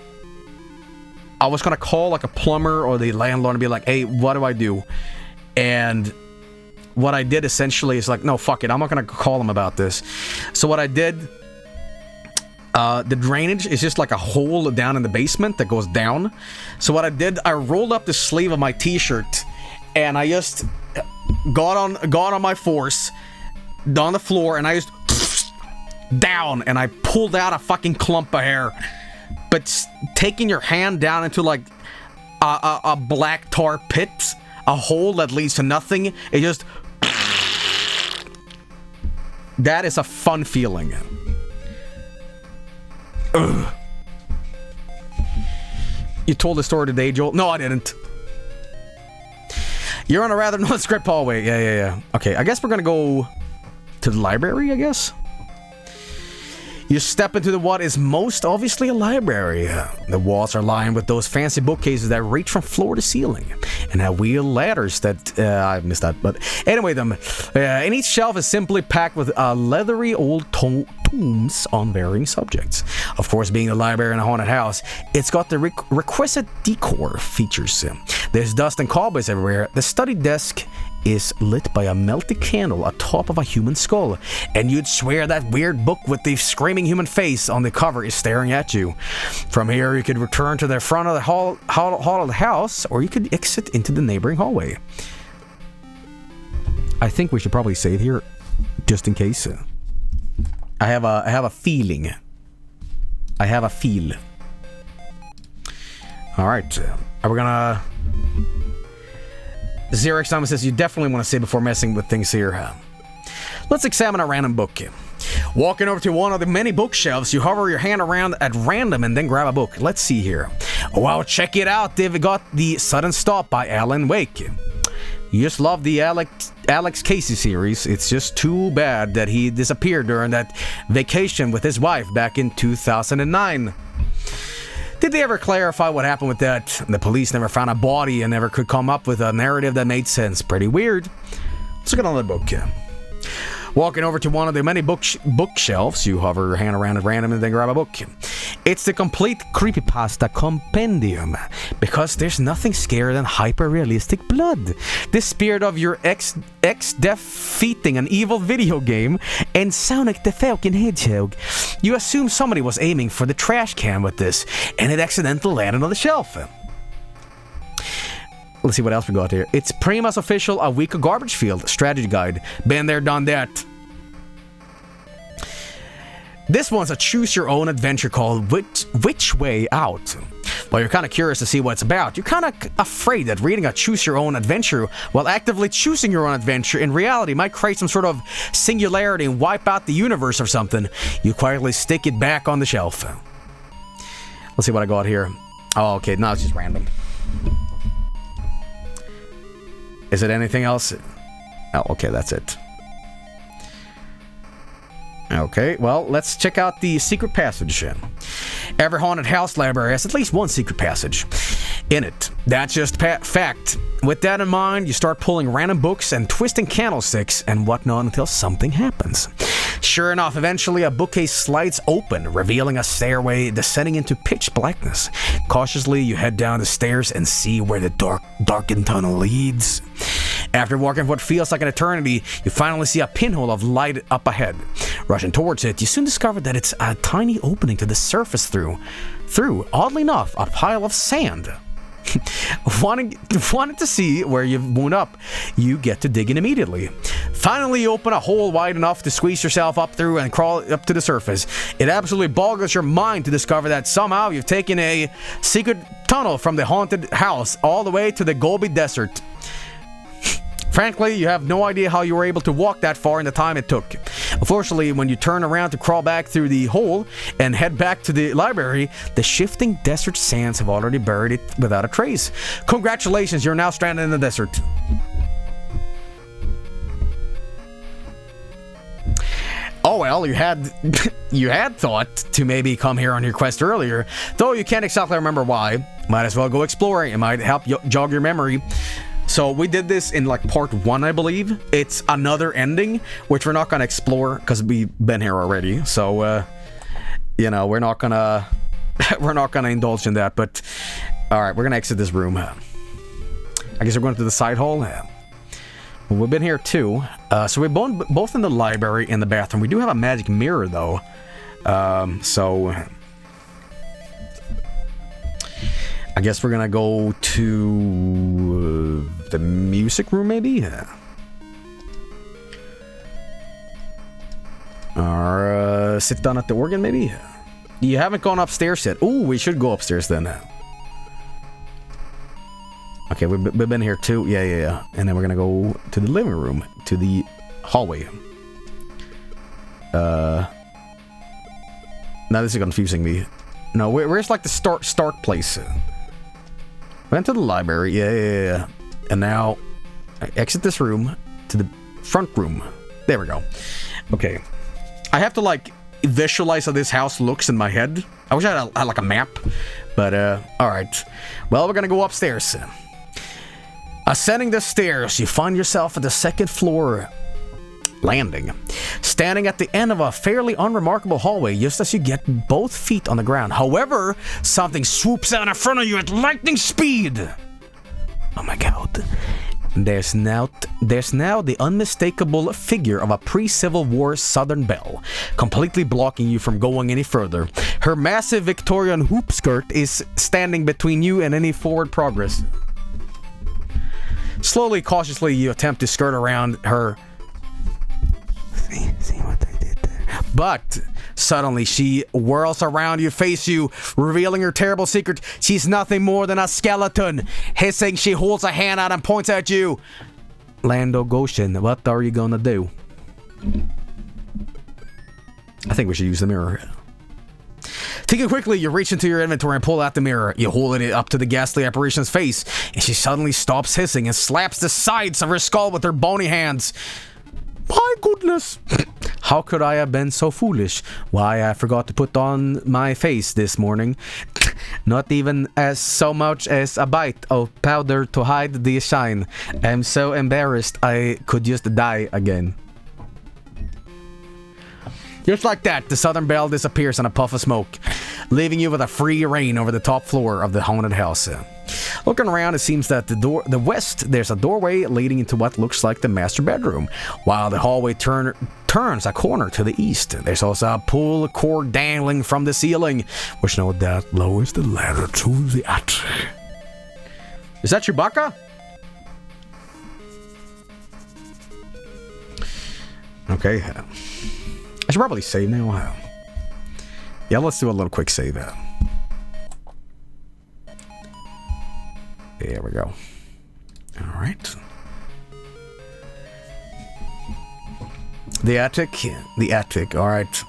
I was gonna call like a plumber or the landlord and be like, "Hey, what do I do?" And what I did essentially is like, "No, fuck it, I'm not gonna call him about this." So what I did. The drainage is just like a hole down in the basement that goes down. So what I did, I rolled up the sleeve of my t-shirt and I just got on my force on the floor and I just down and I pulled out a fucking clump of hair. But taking your hand down into like a black tar pit, a hole that leads to nothing, it just... That is a fun feeling. Ugh. You told the story today, Joel? No, I didn't. You're on a rather nondescript hallway. Yeah. Okay, I guess we're gonna go to the library, I guess? You step into what is most obviously a library. The walls are lined with those fancy bookcases that reach from floor to ceiling and have wheel ladders that... I missed that, but anyway, and each shelf is simply packed with leathery old tomes on varying subjects. Of course, being a library in a haunted house, it's got the requisite decor features. There's dust and cobwebs everywhere. The study desk is lit by a melted candle atop of a human skull, and you'd swear that weird book with the screaming human face on the cover is staring at you. From here, you could return to the front of the hall of the house, or you could exit into the neighboring hallway. I think we should probably save here, just in case. I have a feeling. I have a feel. All right, are we gonna? Xerox Simon says you definitely want to save before messing with things here. Let's examine a random book. Walking over to one of the many bookshelves, you hover your hand around at random and then grab a book. Let's see here. Well, check it out. They've got The Sudden Stop by Alan Wake. You just love the Alex Casey series. It's just too bad that he disappeared during that vacation with his wife back in 2009. Did they ever clarify what happened with that? The police never found a body and never could come up with a narrative that made sense. Pretty weird. Let's look at another book. Walking over to one of the many bookshelves, you hover your hand around at random and then grab a book. It's the complete creepypasta compendium, because there's nothing scarier than hyper-realistic blood. The spirit of your ex defeating an evil video game and Sonic the Falcon Hedgehog. You assume somebody was aiming for the trash can with this, and it accidentally landed on the shelf. Let's see what else we got here. It's Prima's official A Week of Garbagefield strategy guide. Been there, done that. This one's a choose-your-own adventure called Which Way Out. Well, you're kind of curious to see what it's about. You're kind of afraid that reading a choose-your-own adventure while actively choosing your own adventure in reality might create some sort of singularity and wipe out the universe or something. You quietly stick it back on the shelf. Let's see what I got here. Oh, okay, no, it's just random. Is it anything else? Oh, okay, that's it. Okay, well, let's check out the secret passage. Every haunted house library has at least one secret passage in it. That's just fact. With that in mind, you start pulling random books and twisting candlesticks and whatnot until something happens. Sure enough, eventually a bookcase slides open, revealing a stairway descending into pitch blackness. Cautiously, you head down the stairs and see where the darkened tunnel leads. After walking what feels like an eternity, you finally see a pinhole of light up ahead. Rushing towards it, you soon discover that it's a tiny opening to the surface through, oddly enough, a pile of sand. Wanting to see where you've wound up, you get to dig in immediately. Finally, you open a hole wide enough to squeeze yourself up through and crawl up to the surface. It absolutely boggles your mind to discover that somehow you've taken a secret tunnel from the haunted house all the way to the Gobi Desert. Frankly, you have no idea how you were able to walk that far in the time it took. Unfortunately, when you turn around to crawl back through the hole and head back to the library, the shifting desert sands have already buried it without a trace. Congratulations, you're now stranded in the desert. Oh well, you had thought to maybe come here on your quest earlier, though you can't exactly remember why. Might as well go exploring. It might help jog your memory. So we did this in like part 1, I believe. It's another ending, which we're not going to explore because we've been here already. So, you know, we're not going to indulge in that. But, all right, we're going to exit this room. I guess we're going to the side hall. Well, we've been here too. So we're both in the library and the bathroom. We do have a magic mirror, though. So I guess we're gonna go to the music room, maybe? Or sit down at the organ, maybe? You haven't gone upstairs yet. Ooh, we should go upstairs then. Okay, we've been here too. Yeah. And then we're gonna go to the living room, to the hallway. Now this is confusing me. No, where's like the start place? Went to the library, yeah. And now, I exit this room to the front room. There we go. Okay. I have to, like, visualize how this house looks in my head. I wish I had like, a map. But, alright. Well, we're gonna go upstairs. Ascending the stairs, you find yourself at the second floor landing. Standing at the end of a fairly unremarkable hallway just as you get both feet on the ground. However, something swoops out in front of you at lightning speed. Oh my god. There's now the unmistakable figure of a pre-Civil War Southern belle, completely blocking you from going any further. Her massive Victorian hoop skirt is standing between you and any forward progress. Slowly, cautiously, you attempt to skirt around her. See what they did there. But suddenly she whirls around you, face you, revealing her terrible secret. She's nothing more than a skeleton. Hissing, she holds a hand out and points at you. Lando Goshen, what are you gonna do? I think we should use the mirror. Thinking quickly, you reach into your inventory and pull out the mirror. You hold it up to the ghastly apparition's face, and she suddenly stops hissing and slaps the sides of her skull with her bony hands. My goodness! How could I have been so foolish? Why, I forgot to put on my face this morning. Not even as so much as a bite of powder to hide the shine. I'm so embarrassed I could just die again. Just like that, the Southern Belle disappears in a puff of smoke, leaving you with a free reign over the top floor of the haunted house. Looking around, it seems that the west, there's a doorway leading into what looks like the master bedroom, while the hallway turns a corner to the east. There's also a pull cord dangling from the ceiling, which no doubt lowers the ladder to the attic. Is that Chewbacca? Okay. I should probably save now. Yeah, let's do a little quick save. There we go. All right. The attic. All right.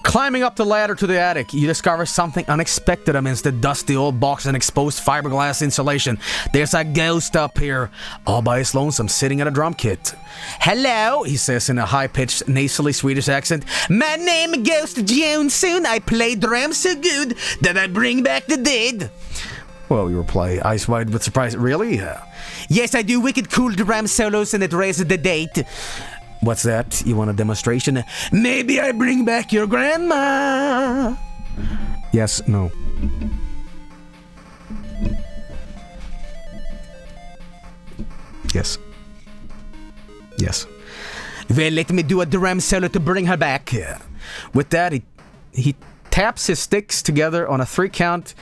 Climbing up the ladder to the attic, you discover something unexpected amidst the dusty old box and exposed fiberglass insulation. There's a ghost up here, all by his lonesome, sitting at a drum kit. Hello, he says in a high-pitched, nasally Swedish accent. My name is Ghost Johnson. I play drums so good that I bring back the dead. Well, you reply, eyes wide with surprise. Really? Yes, I do wicked cool drum solos and it raises the date. What's that? You want a demonstration? Maybe I bring back your grandma. Yes, no. Yes. Yes. Well, let me do a drum solo to bring her back. With that, he taps his sticks together on a 3 count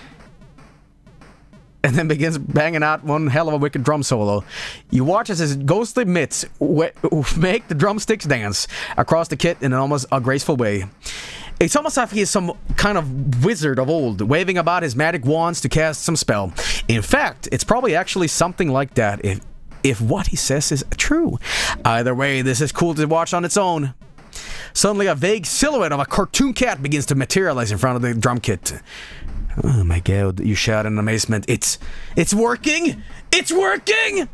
and then begins banging out one hell of a wicked drum solo. You watch as his ghostly mitts make the drumsticks dance across the kit in an almost graceful way. It's almost like he is some kind of wizard of old, waving about his magic wands to cast some spell. In fact, it's probably actually something like that if what he says is true. Either way, this is cool to watch on its own. Suddenly, a vague silhouette of a cartoon cat begins to materialize in front of the drum kit. Oh my god, you shout in amazement. It's working! It's working!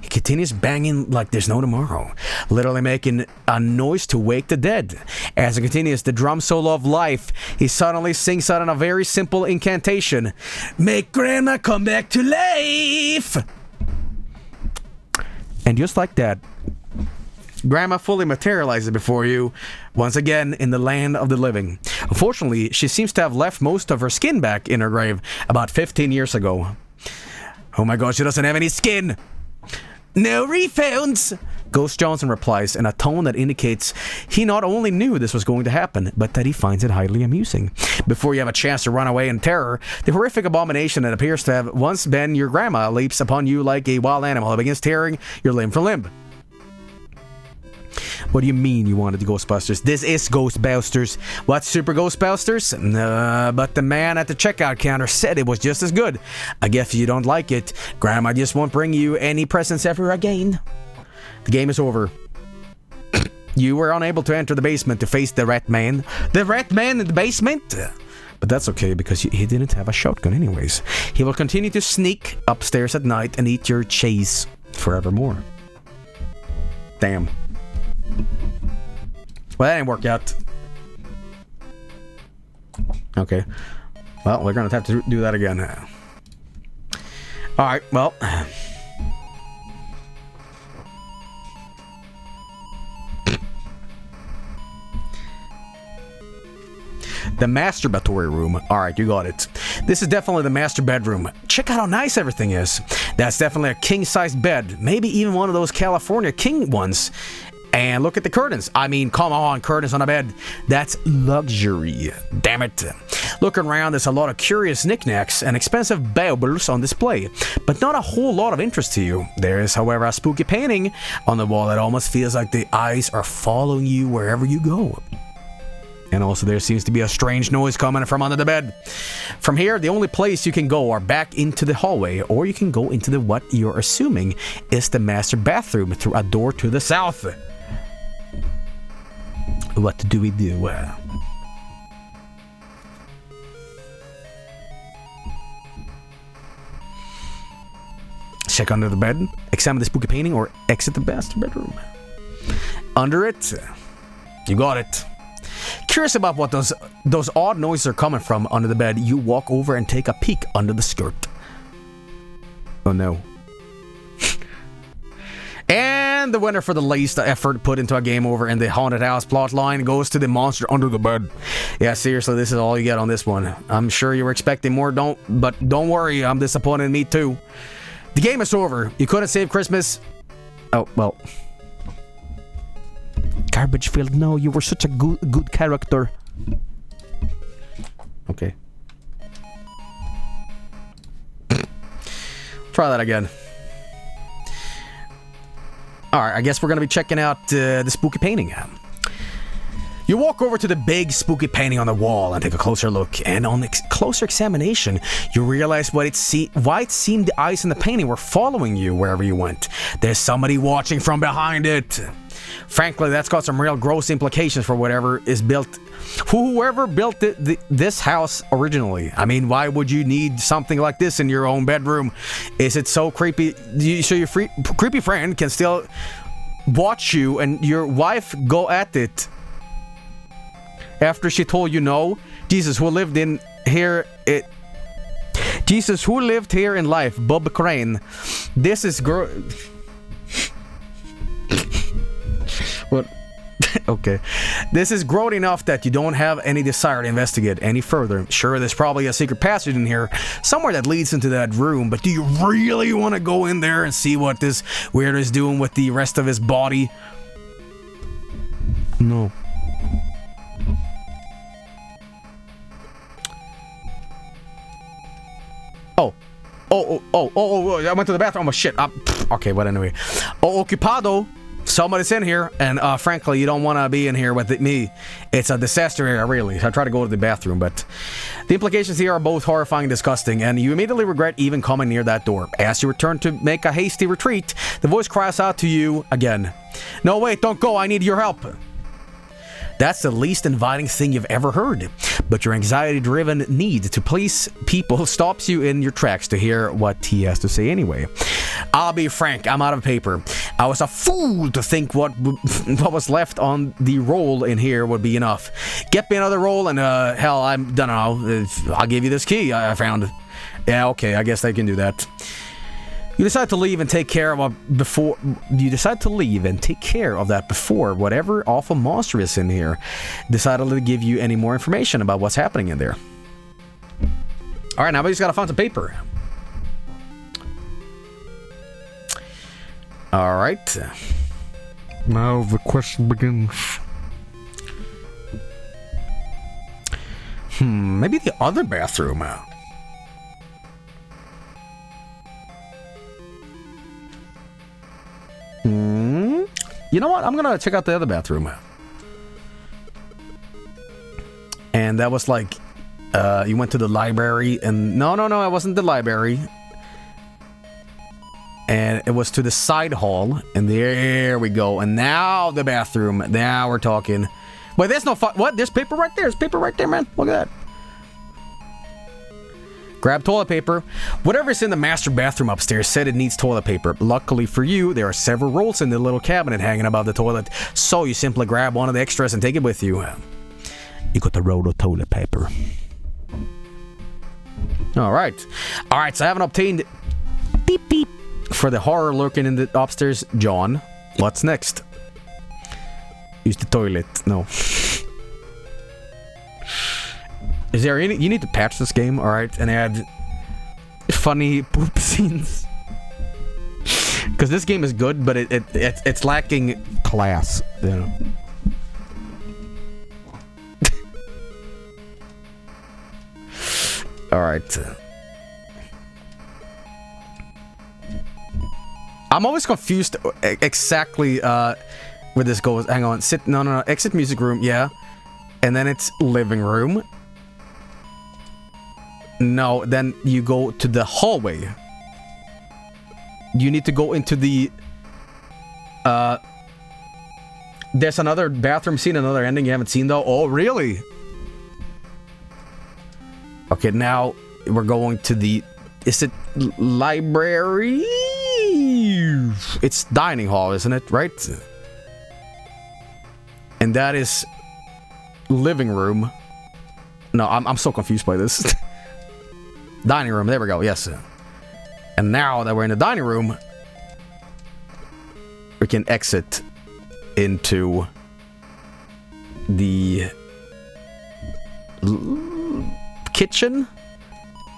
He continues banging like there's no tomorrow, literally making a noise to wake the dead. As he continues the drum solo of life, he suddenly sings out in a very simple incantation. Make Grandma come back to life! And just like that, Grandma fully materializes before you, once again in the land of the living. Unfortunately, she seems to have left most of her skin back in her grave about 15 years ago. Oh my god, she doesn't have any skin! No refunds! Ghost Johnson replies in a tone that indicates he not only knew this was going to happen, but that he finds it highly amusing. Before you have a chance to run away in terror, the horrific abomination that appears to have once been your grandma leaps upon you like a wild animal and begins tearing your limb from limb. What do you mean you wanted the Ghostbusters? This is Ghostbusters. What's Super Ghostbusters? But the man at the checkout counter said it was just as good. I guess if you don't like it, Grandma just won't bring you any presents ever again. The game is over. You were unable to enter the basement to face the rat man. The rat man in the basement? But that's okay because he didn't have a shotgun anyways. He will continue to sneak upstairs at night and eat your cheese forevermore. Damn. Well, that didn't work out. Okay. Well, we're gonna have to do that again. Alright, well. The masturbatory room. Alright, you got it. This is definitely the master bedroom. Check out how nice everything is. That's definitely a king-sized bed. Maybe even one of those California king ones. And look at the curtains. I mean, come on, curtains on a bed. That's luxury. Damn it. Looking around, there's a lot of curious knickknacks and expensive baubles on display, but not a whole lot of interest to you. There is, however, a spooky painting on the wall that almost feels like the eyes are following you wherever you go. And also there seems to be a strange noise coming from under the bed. From here, the only place you can go are back into the hallway, or you can go into the what you're assuming is the master bathroom through a door to the south. What do we do? Check under the bed, examine the spooky painting, or exit the master bedroom. Under it, you got it. Curious about what those odd noises are coming from under the bed, you walk over and take a peek under the skirt. Oh no. And the winner for the least effort put into a game over in the haunted house plot line goes to the monster under the bed. Yeah, seriously, this is all you get on this one. I'm sure you were expecting more, but don't worry, I'm disappointed in me too. The game is over. You couldn't save Christmas. Oh, well. Garbagefield, no, you were such a good character. Okay. Try that again. Alright, I guess we're going to be checking out the spooky painting. You walk over to the big spooky painting on the wall and take a closer look. And on closer examination, you realize why it seemed the eyes in the painting were following you wherever you went. There's somebody watching from behind it. Frankly, that's got some real gross implications for whatever is built. Whoever built this house originally. I mean, why would you need something like this in your own bedroom? Is it so creepy? So your creepy friend can still watch you and your wife go at it after she told you no? Jesus, who lived here in life, Bob Crane. This is What? Okay. This is grown enough that you don't have any desire to investigate any further. Sure, there's probably a secret passage in here, somewhere that leads into that room, but do you really want to go in there and see what this weirdo is doing with the rest of his body? No. Oh, I went to the bathroom. Oh, shit. Okay, but anyway. Occupado. Somebody's in here, and frankly, you don't want to be in here with me. It's a disaster area, really. I try to go to the bathroom, but the implications here are both horrifying and disgusting, and you immediately regret even coming near that door. As you return to make a hasty retreat, the voice cries out to you again. No, wait, don't go. I need your help. That's the least inviting thing you've ever heard. But your anxiety-driven need to please people stops you in your tracks to hear what he has to say anyway. I'll be frank, I'm out of paper. I was a fool to think what was left on the roll in here would be enough. Get me another roll and, hell, I don't know. I'll give you this key I found. Yeah, okay, I guess I can do that. You decide to leave and take care of that before whatever awful monster is in here decided to give you any more information about what's happening in there. Alright, now we just gotta find some paper. Alright. Now the question begins. Maybe the other bathroom. You know what? I'm gonna check out the other bathroom. And that was like, you went to the library and... No, it wasn't the library. And it was to the side hall. And there we go. And now the bathroom. Now we're talking. Wait, there's no... What? There's paper right there. There's paper right there, man. Look at that. Grab toilet paper. Whatever's in the master bathroom upstairs said it needs toilet paper. Luckily for you, there are several rolls in the little cabinet hanging above the toilet. So you simply grab one of the extras and take it with you. You got the roll of toilet paper. Alright, so I haven't obtained beep beep for the horror lurking in the upstairs. John, what's next? Use the toilet. No. Is there any... You need to patch this game, alright, and add funny poop scenes. Because this game is good, but it's lacking class, you know. Alright. I'm always confused exactly where this goes. Hang on. No. Exit music room, yeah. And then it's living room. No, then you go to the hallway. You need to go into the... There's another bathroom scene, another ending you haven't seen though. Oh, really? Okay, now we're going to the... Is it library? It's dining hall, isn't it? Right? And that is living room. No, I'm so confused by this. Dining room, there we go, yes. And now that we're in the dining room, we can exit into the kitchen.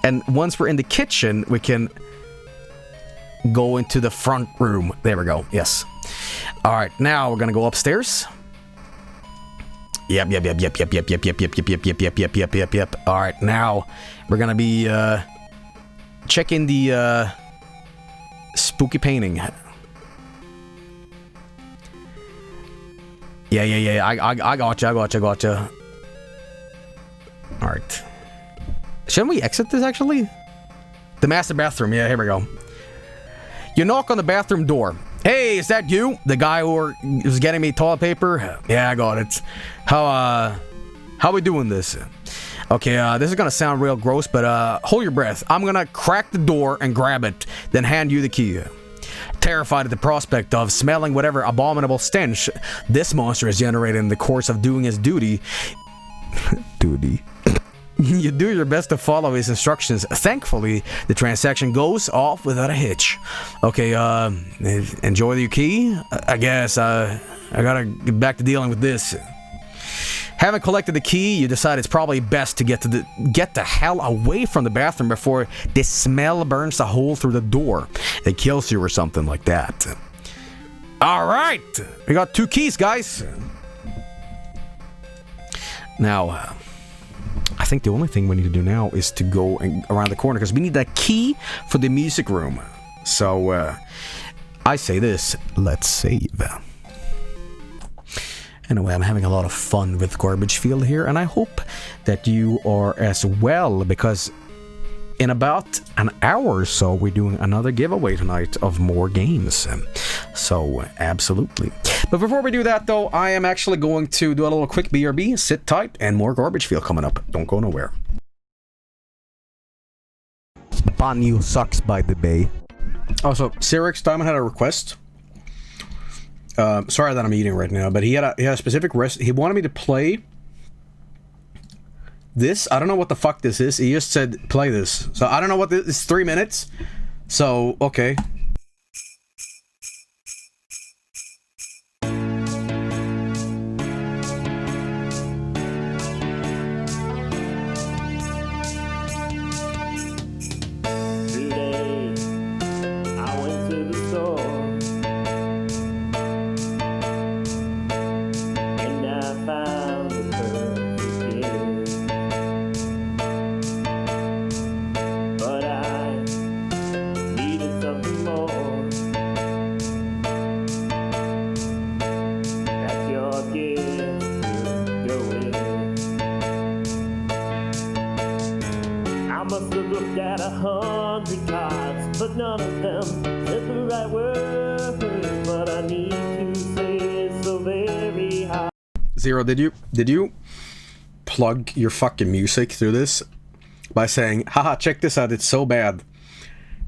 And once we're in the kitchen, we can go into the front room. There we go, yes. Alright, now we're gonna go upstairs. Yep. Alright, now we're gonna be checking the spooky painting. Yeah. I gotcha. Alright. Shouldn't we exit this actually? The master bathroom, yeah, here we go. You knock on the bathroom door. Hey, is that you? The guy who was getting me toilet paper? Yeah, I got it. How we doing this? Okay, this is gonna sound real gross, but hold your breath. I'm gonna crack the door and grab it, then hand you the key. Terrified at the prospect of smelling whatever abominable stench this monster has generated in the course of doing his duty. You do your best to follow his instructions. Thankfully, the transaction goes off without a hitch. Okay, enjoy the key? I guess, I gotta get back to dealing with this. Having collected the key, you decide it's probably best to get the hell away from the bathroom before the smell burns a hole through the door. It kills you or something like that. Alright! We got 2 keys, guys! Now, I think the only thing we need to do now is to go around the corner, because we need that key for the music room. So, I say this, let's save. Anyway, I'm having a lot of fun with Garbagefield here, and I hope that you are as well, because in about an hour or so, we're doing another giveaway tonight of more games. So, absolutely. But before we do that, though, I am actually going to do a little quick BRB, sit tight, and more Garbagefield coming up. Don't go nowhere. Banyu sucks, by the way. Also, Cyrix Diamond had a request. Sorry that I'm eating right now, but he had a specific request. He wanted me to play this. I don't know what the fuck this is. He just said play this. So I don't know what this is. 3 minutes. So, okay. Zero, did you plug your fucking music through this by saying, haha, check this out, it's so bad,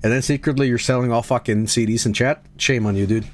and then secretly you're selling all fucking CDs in chat? Shame on you, dude.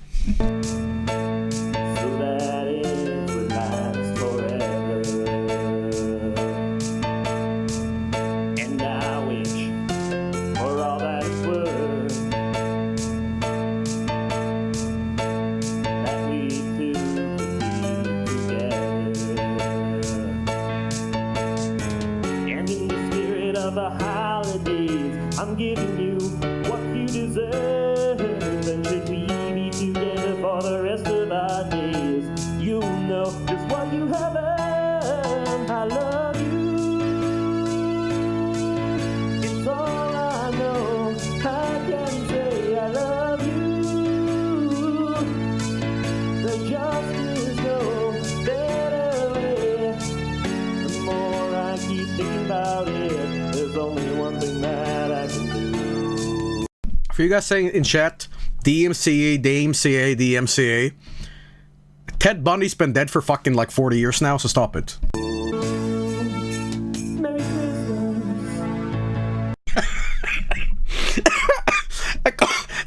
For you guys saying in chat, DMCA, DMCA, DMCA, Ted Bundy's been dead for fucking like 40 years now, so stop it.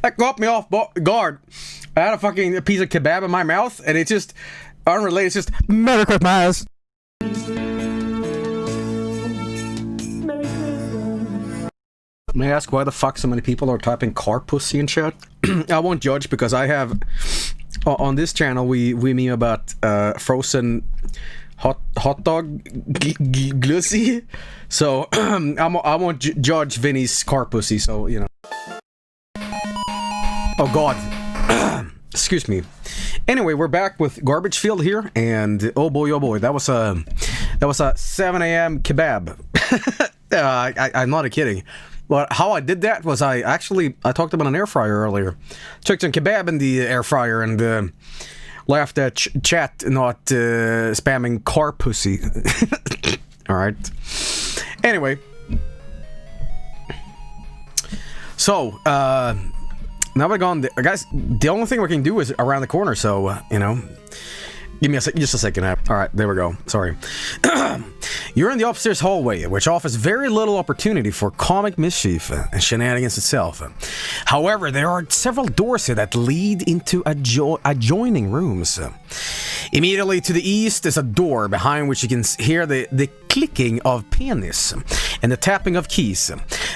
That caught me off guard. I had a fucking piece of kebab in my mouth, and it's just unrelated. It's just Merry Christmas. May I ask why the fuck so many people are typing car pussy in chat? I won't judge because I have on this channel we meme about frozen hot dog glussy. So I won't judge Vinny's car pussy. So you know. Oh God. Excuse me. Anyway, we're back with Garbagefield here, and oh boy, that was a 7 a.m. kebab. I'm not kidding. But how I did that was I talked about an air fryer earlier. Took some kebab in the air fryer and laughed at chat not spamming car pussy. All right. Anyway, so now we're gone, guys. The only thing we can do is around the corner. So you know. Give me just a second. Alright, there we go. Sorry. You're in the upstairs hallway, which offers very little opportunity for comic mischief and shenanigans itself. However, there are several doors here that lead into adjoining rooms. Immediately to the east is a door behind which you can hear the clicking of penis and the tapping of keys,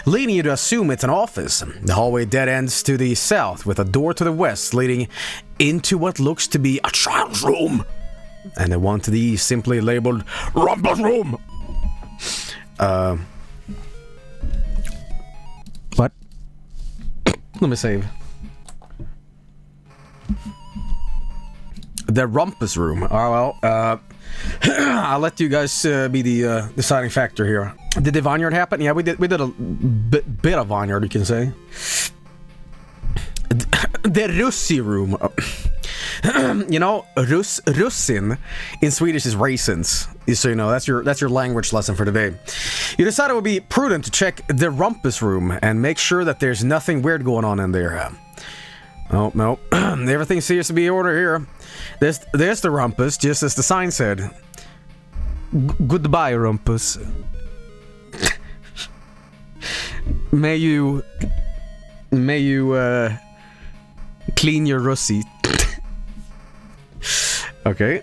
leading you to assume it's an office. The hallway dead ends to the south with a door to the west leading into what looks to be a child's room, and the one to the east simply labeled Rumpus Room. What? Let me save. The Rumpus Room. Oh well, I'll let you guys be the deciding factor here. Did the vineyard happen? Yeah, we did a bit of vineyard, you can say. The Russi Room. You know, russin in Swedish is raisins. So you know, that's your language lesson for today. You decided it would be prudent to check the Rumpus Room and make sure that there's nothing weird going on in there. Oh no, everything seems to be in order here. There's the Rumpus, just as the sign said. Goodbye, Rumpus. May you May you clean your russie. Okay.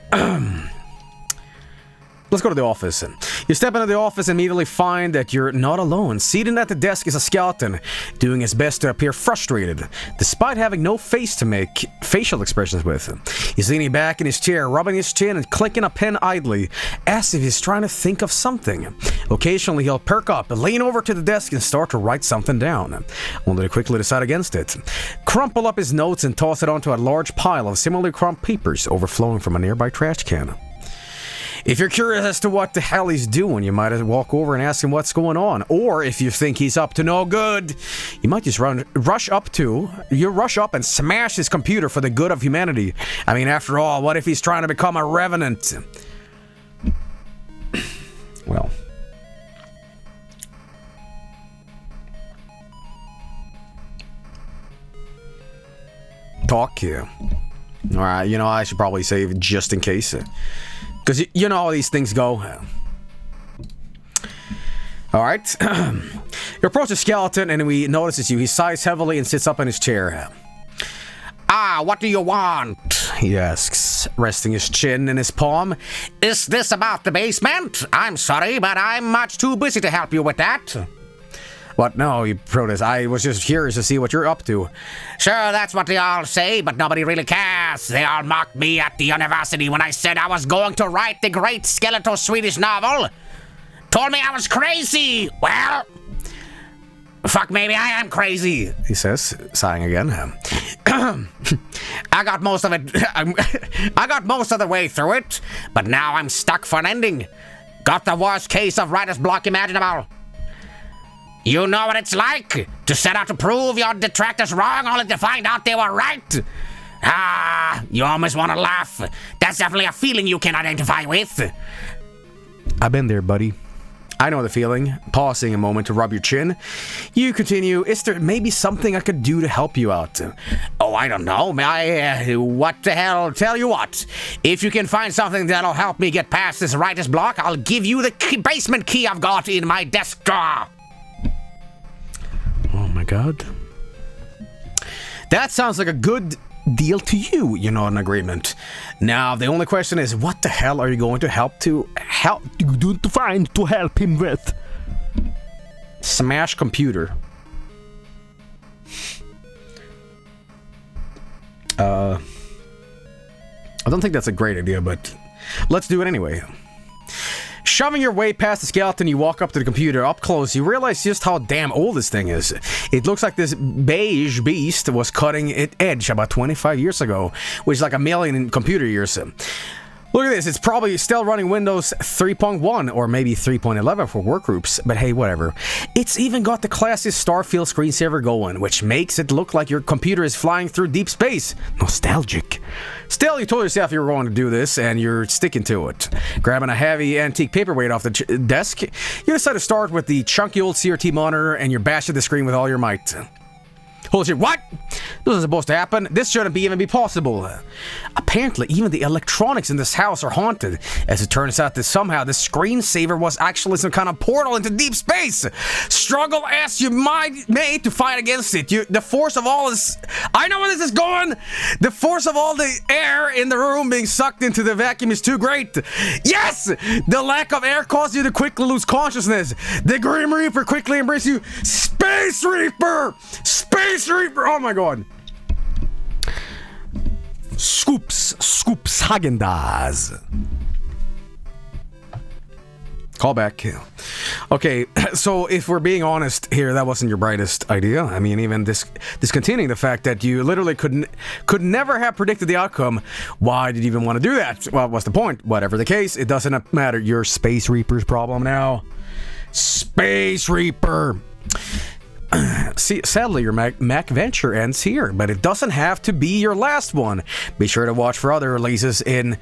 Let's go to the office. You step into the office and immediately find that you're not alone. Seated at the desk is a skeleton, doing his best to appear frustrated, despite having no face to make facial expressions with. He's leaning back in his chair, rubbing his chin and clicking a pen idly, as if he's trying to think of something. Occasionally he'll perk up, lean over to the desk and start to write something down, only to quickly decide against it. Crumple up his notes and toss it onto a large pile of similarly crumpled papers overflowing from a nearby trash can. If you're curious as to what the hell he's doing, you might walk over and ask him what's going on. Or if you think he's up to no good, you might just rush up and smash his computer for the good of humanity. I mean, after all, what if he's trying to become a revenant? Well. Talk here. Alright, you know, I should probably save just in case. Because you know how these things go. Alright. You approach the skeleton and he notices you. He sighs heavily and sits up in his chair. Ah, what do you want? He asks, resting his chin in his palm. Is this about the basement? I'm sorry, but I'm much too busy to help you with that. What? No, you protest. I was just curious to see what you're up to. Sure, that's what they all say, but nobody really cares. They all mocked me at the university when I said I was going to write the great Skeletor Swedish novel. Told me I was crazy. Well, fuck, maybe I am crazy, he says, sighing again. I got most of it. I got most of the way through it, but now I'm stuck for an ending. Got the worst case of writer's block imaginable. You know what it's like to set out to prove your detractors wrong only to find out they were right. Ah, you almost want to laugh. That's definitely a feeling you can identify with. I've been there, buddy. I know the feeling. Pausing a moment to rub your chin. You continue, is there maybe something I could do to help you out? Oh, I don't know. What the hell? Tell you what. If you can find something that'll help me get past this writer's block, I'll give you the basement key I've got in my desk drawer. Oh my god. That sounds like a good deal to you, you know, an agreement. Now, the only question is, what the hell are you going to help him with? Smash computer. I don't think that's a great idea, but let's do it anyway. Shoving your way past the skeleton, you walk up to the computer. Up close, you realize just how damn old this thing is. It looks like this beige beast was cutting its edge about 25 years ago, which is like 1,000,000 in computer years. Look at this, it's probably still running Windows 3.1 or maybe 3.11 for workgroups, but hey, whatever. It's even got the classic Starfield screensaver going, which makes it look like your computer is flying through deep space. Nostalgic. Still, you told yourself you were going to do this, and you're sticking to it. Grabbing a heavy antique paperweight off the desk, you decide to start with the chunky old CRT monitor, and you're bashing the screen with all your might. Holy shit, what? This isn't supposed to happen. This shouldn't even be possible. Apparently, even the electronics in this house are haunted. As it turns out that somehow the screensaver was actually some kind of portal into deep space. Struggle as you may to fight against it. The force of all is... I know where this is going! The force of all the air in the room being sucked into the vacuum is too great. Yes! The lack of air causes you to quickly lose consciousness. The Grim Reaper quickly embraces you. Space Reaper! Space Reaper! Oh my god. Scoops Häagen-Dazs. Call back. Okay, so if we're being honest here, that wasn't your brightest idea. I mean, even discontinuing the fact that you literally could never have predicted the outcome. Why did you even want to do that? Well, what's the point? Whatever the case, it doesn't matter. You're Space Reaper's problem now. Space Reaper. See, sadly, your Mac venture ends here, but it doesn't have to be your last one. Be sure to watch for other releases in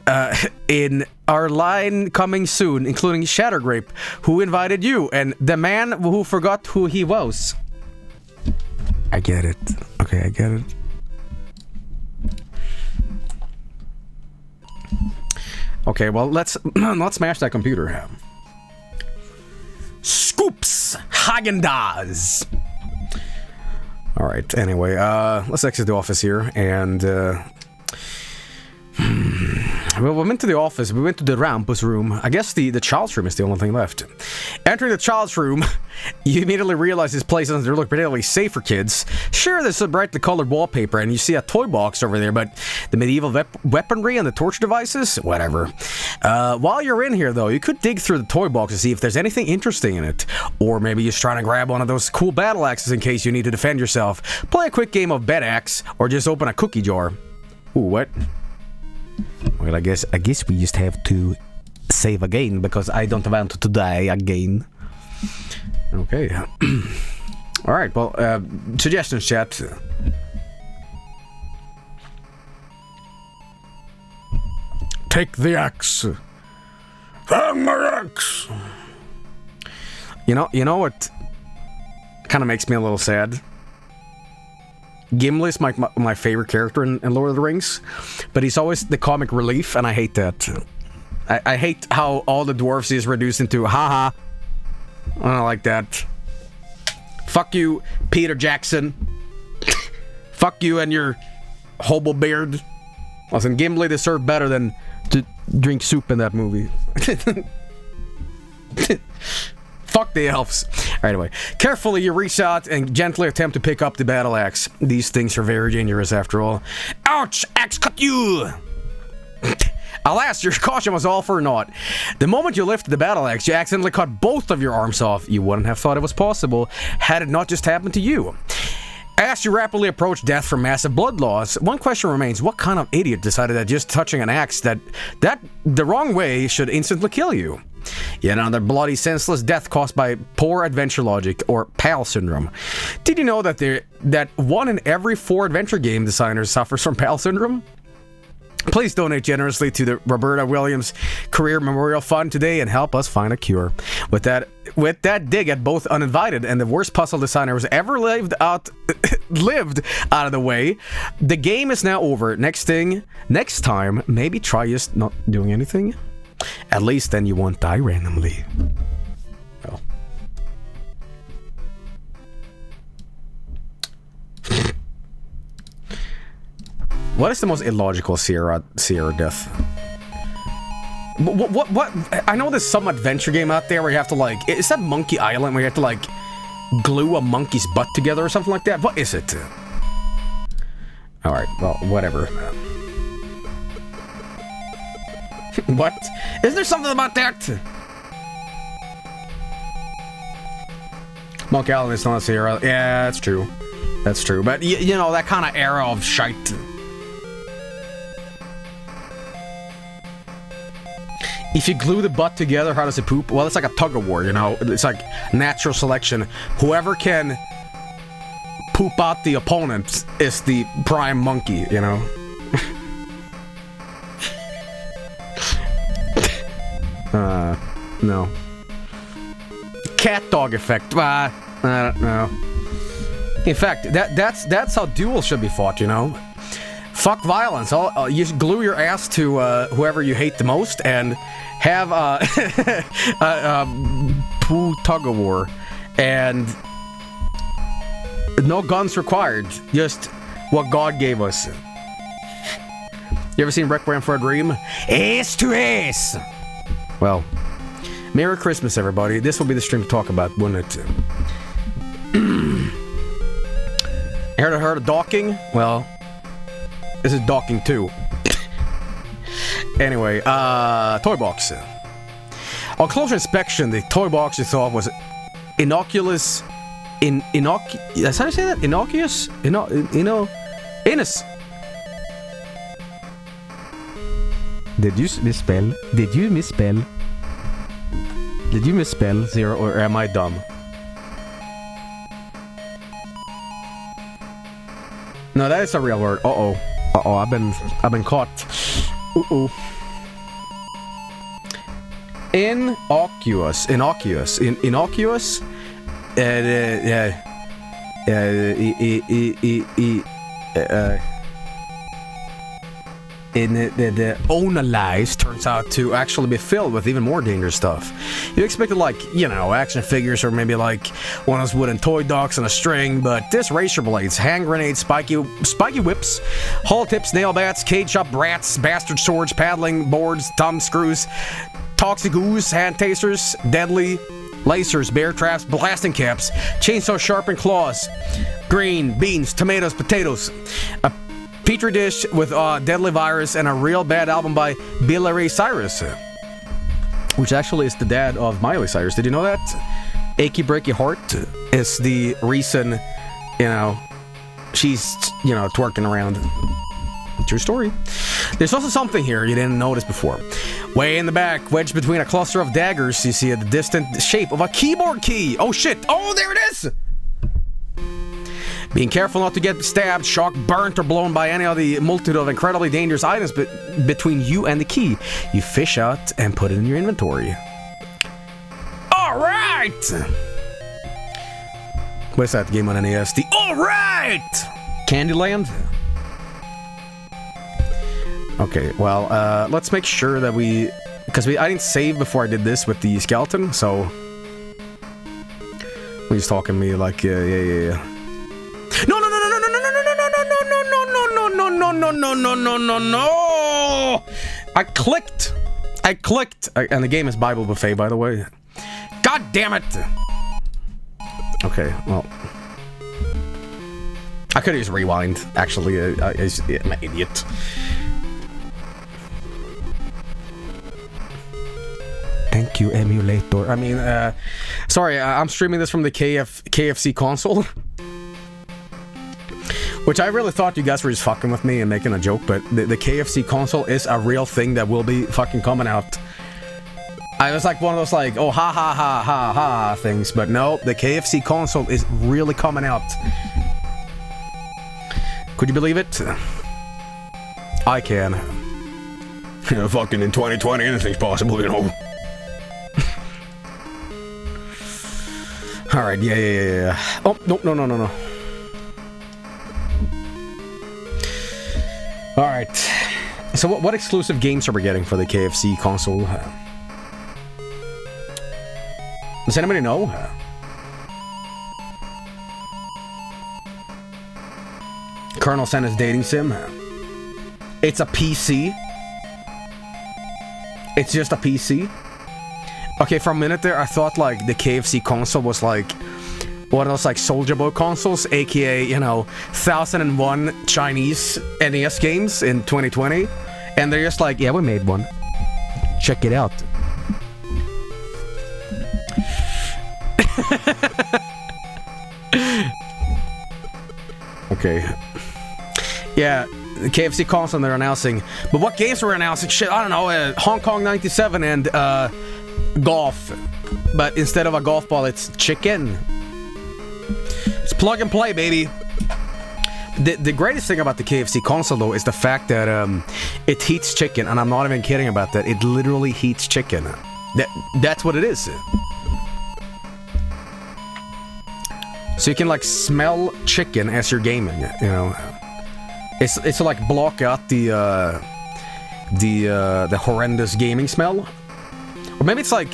our line coming soon, including Shattergrape, Who Invited You, and The Man Who Forgot Who He Was. I get it. Okay, I get it. Okay, well, let's smash that computer. Scoops Häagen-Dazs. Alright, anyway, let's exit the office here, and, well, we went to the office, we went to the Rampus room. I guess the child's room is the only thing left. Entering the child's room, you immediately realize this place doesn't look particularly safe for kids. Sure, there's some brightly colored wallpaper, and you see a toy box over there, but the medieval weaponry and the torture devices? Whatever. While you're in here, though, you could dig through the toy box to see if there's anything interesting in it. Or maybe you're just trying to grab one of those cool battle axes in case you need to defend yourself. Play a quick game of bed axe, or just open a cookie jar. Ooh, what? Well, I guess we just have to save again, because I don't want to die again. Okay. Alright, well, suggestions, chat. Take the axe. Hang my axe. You know what kind of makes me a little sad? Gimli's my favorite character in Lord of the Rings, but he's always the comic relief, and I hate that. I hate how all the dwarves is reduced into haha. I don't like that. Fuck you, Peter Jackson. Fuck you and your hobo beard. Listen, Gimli deserved better than to drink soup in that movie. Fuck the elves. Anyway, carefully you reach out and gently attempt to pick up the battle axe. These things are very dangerous after all. Ouch! Axe cut you! Alas, your caution was all for naught. The moment you lifted the battle axe, you accidentally cut both of your arms off. You wouldn't have thought it was possible had it not just happened to you. As you rapidly approach death from massive blood loss, one question remains: what kind of idiot decided that just touching an axe that the wrong way should instantly kill you? Yet another bloody, senseless death caused by poor adventure logic, or PAL syndrome. Did you know that 1 in every 4 adventure game designers suffers from PAL syndrome? Please donate generously to the Roberta Williams Career Memorial Fund today and help us find a cure. With that dig at both uninvited and the worst puzzle designers ever lived out of the way, the game is now over. Next time, maybe try just not doing anything. At least then you won't die randomly. Well. What is the most illogical Sierra death? What? I know there's some adventure game out there where you have to, like... Is that Monkey Island where you have to, like, glue a monkey's butt together or something like that? What is it? Alright, well, whatever. What? Is there something about that? Monkey Island is not a Sierra. Yeah, that's true. That's true. But, you know, that kind of era of shite... If you glue the butt together, how does it poop? Well, it's like a tug-of-war, you know? It's like natural selection. Whoever can poop out the opponent is the prime monkey, you know? No. Cat dog effect. I don't know. In fact, that's how duels should be fought, you know? Fuck violence. You glue your ass to whoever you hate the most and have poo tug-of-war. And no guns required. Just what God gave us. You ever seen Requiem for a Dream? Ace to ace! Well, Merry Christmas, everybody. This will be the stream to talk about, wouldn't it? Heard of docking? Well... This is docking too. Anyway, toy box. On closer inspection, the toy box you thought was innocuous. That's how you say that? Innocuous? Inus. Did you misspell? Did you misspell? Did you misspell zero, or am I dumb? No, that is a real word. Uh-oh. Uh-oh, I've been caught. Uh-oh. Innocuous. Innocuous. Innocuous? in the Onalize turns out to actually be filled with even more dangerous stuff. You expected, like, you know, action figures or maybe like one of those wooden toy dogs on a string, but this razor blades, hand grenades, spiky whips, hull tips, nail bats, cage up rats, bastard swords, paddling boards, thumb screws, toxic ooze, hand tasters, deadly lasers, bear traps, blasting caps, chainsaw sharpened claws, green beans, tomatoes, potatoes, a petri dish with deadly virus, and a real bad album by Billy Ray Cyrus, which actually is the dad of Miley Cyrus. Did you know that? Achy Breaky Heart is the reason, you know, she's, you know, twerking around. True story. There's also something here you didn't notice before. Way in the back, wedged between a cluster of daggers, you see the distant shape of a keyboard key. Oh shit! Oh, there it is! Being careful not to get stabbed, shocked, burnt, or blown by any of the multitude of incredibly dangerous items between you and the key, you fish out and put it in your inventory. Alright! What is that game on NES? The Alright! Candyland? Okay, well, let's make sure that we... Because I didn't save before I did this with the skeleton, so... He's talking to me like, yeah. No! I clicked, and the game is Bible Buffet, by the way. God damn it! Okay, well... I could just rewind, actually, I'm an idiot. Thank you, emulator. I mean, sorry, I'm streaming this from the KFC console. Which I really thought you guys were just fucking with me and making a joke, but the KFC console is a real thing that will be fucking coming out. I was like one of those like, oh, ha ha ha ha ha things, but no, the KFC console is really coming out. Could you believe it? I can. Yeah, fucking in 2020, anything's possible, you know. Alright, yeah. Oh, no. Alright. So what exclusive games are we getting for the KFC console? Does anybody know? Colonel Santa's dating sim. It's a PC. It's just a PC. Okay, for a minute there, I thought like the KFC console was like one of those like Soldier Boy consoles, aka, you know, 1001 Chinese NES games in 2020. And they're just like, yeah, we made one. Check it out. Okay. Yeah, the KFC console they're announcing. But what games are we announcing? Shit, I don't know. Hong Kong 97 and golf. But instead of a golf ball, it's chicken. It's plug and play, baby. The greatest thing about the KFC console, though, is the fact that it heats chicken. And I'm not even kidding about that. It literally heats chicken. That's what it is. So you can, like, smell chicken as you're gaming, you know. It's to, like, block out the horrendous gaming smell. Or maybe it's like...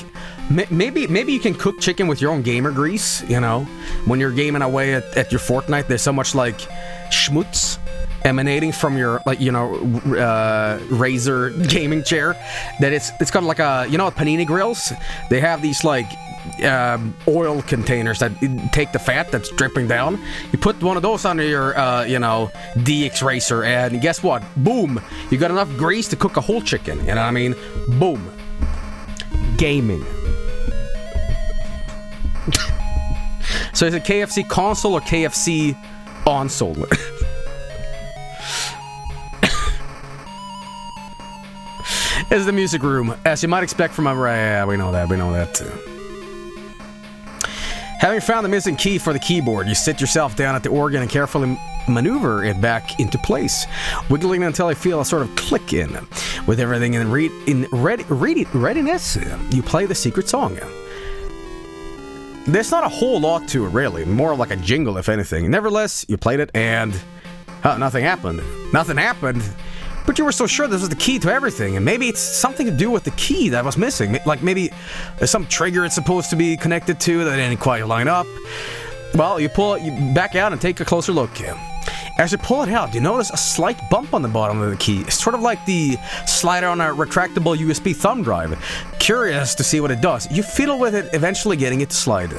Maybe you can cook chicken with your own gamer grease, you know? When you're gaming away at your Fortnite, there's so much, like, schmutz emanating from your, like, you know, Razer gaming chair that it's got, like, a... You know at Panini Grills? They have these, like... oil containers that take the fat that's dripping down. You put one of those under your, you know, DX Racer, and guess what? Boom! You got enough grease to cook a whole chicken. You know what I mean? Boom. Gaming. So is it KFC console or KFC onsole? Is the music room, as you might expect from a... Yeah, we know that. Having found the missing key for the keyboard, you sit yourself down at the organ and carefully maneuver it back into place, wiggling until you feel a sort of click in. With everything in readiness, you play the secret song. There's not a whole lot to it, really. More like a jingle, if anything. Nevertheless, you played it, and... nothing happened. Nothing happened? But you were so sure this was the key to everything, and maybe it's something to do with the key that was missing. Like maybe there's some trigger it's supposed to be connected to that didn't quite line up. Well, you back out and take a closer look. As you pull it out, you notice a slight bump on the bottom of the key. It's sort of like the slider on a retractable USB thumb drive. Curious to see what it does. You fiddle with it, eventually getting it to slide.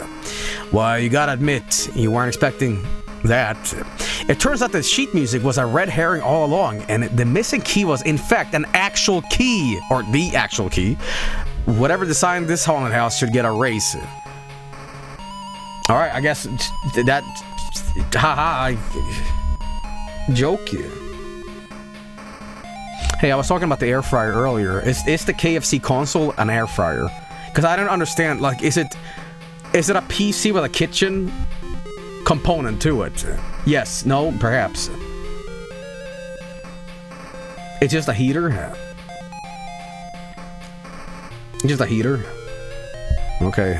Well, you gotta admit, you weren't expecting that. It turns out that sheet music was a red herring all along, and the missing key was in fact an actual key, or the actual key. Whatever designed this haunted house should get a raise. Alright, I guess that... Haha, joke. Hey, I was talking about the air fryer earlier. Is the KFC console an air fryer? Because I don't understand, like, is it a PC with a kitchen component to it? Yes, no, perhaps. It's just a heater? Just a heater? Okay.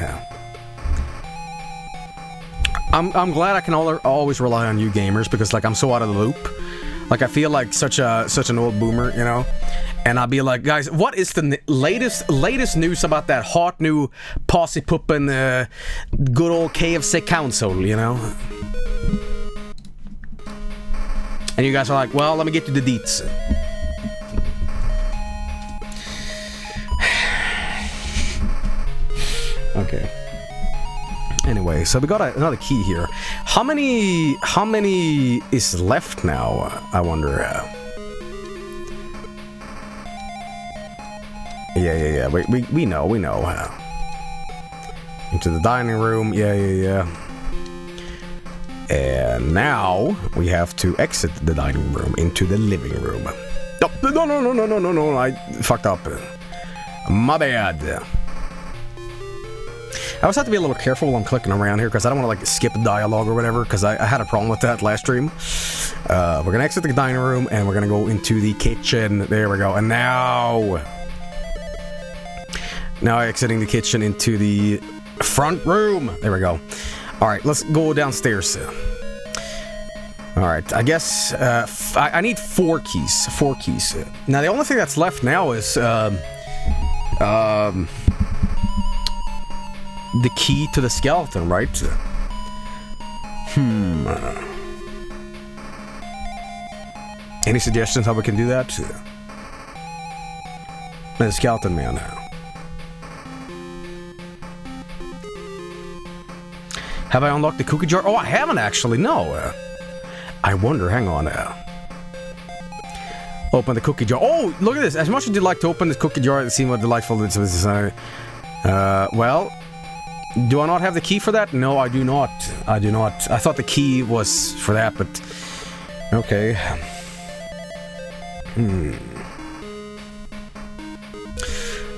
I'm glad I can always rely on you gamers, because like I'm so out of the loop. Like I feel like such an old boomer, you know. And I'll be like, guys, what is the latest news about that hot new posse poopin' good old KFC console, you know? And you guys are like, well, let me get you the deets. Okay. Anyway, so we got another key here. How many is left now? I wonder. Yeah. We know. Into the dining room. Yeah. And now we have to exit the dining room into the living room. No! I fucked up. My bad. I always have to be a little careful when I'm clicking around here, because I don't want to like skip dialogue or whatever, because I had a problem with that last stream. We're going to exit the dining room, and we're going to go into the kitchen. There we go. And now exiting the kitchen into the front room. There we go. Alright, let's go downstairs. Alright, I guess I need 4 keys. 4 keys. Now, the only thing that's left now is... the key to the skeleton, right? Any suggestions how we can do that? The skeleton man. Have I unlocked the cookie jar? Oh, I haven't actually, no. I wonder, hang on. Open the cookie jar. Oh, look at this. As much as you'd like to open this cookie jar and see what delightful it is, well... Do I not have the key for that? No, I do not. I thought the key was for that, but... Okay.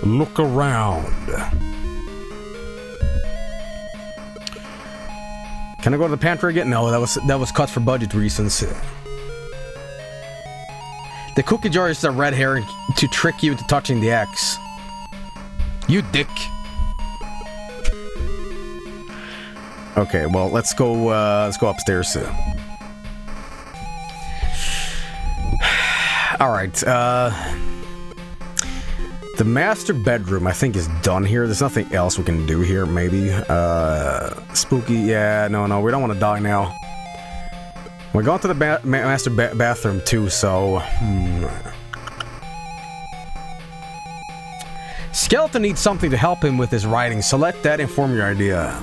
Look around. Can I go to the pantry again? No, that was cut for budget reasons. The cookie jar is a red herring to trick you into touching the axe. You dick. Okay, well, let's go upstairs. Alright, the master bedroom, I think, is done here. There's nothing else we can do here, maybe. Spooky, yeah, no, we don't want to die now. We're going to the master bathroom, too, so... Skeleton needs something to help him with his writing, so let that inform your idea.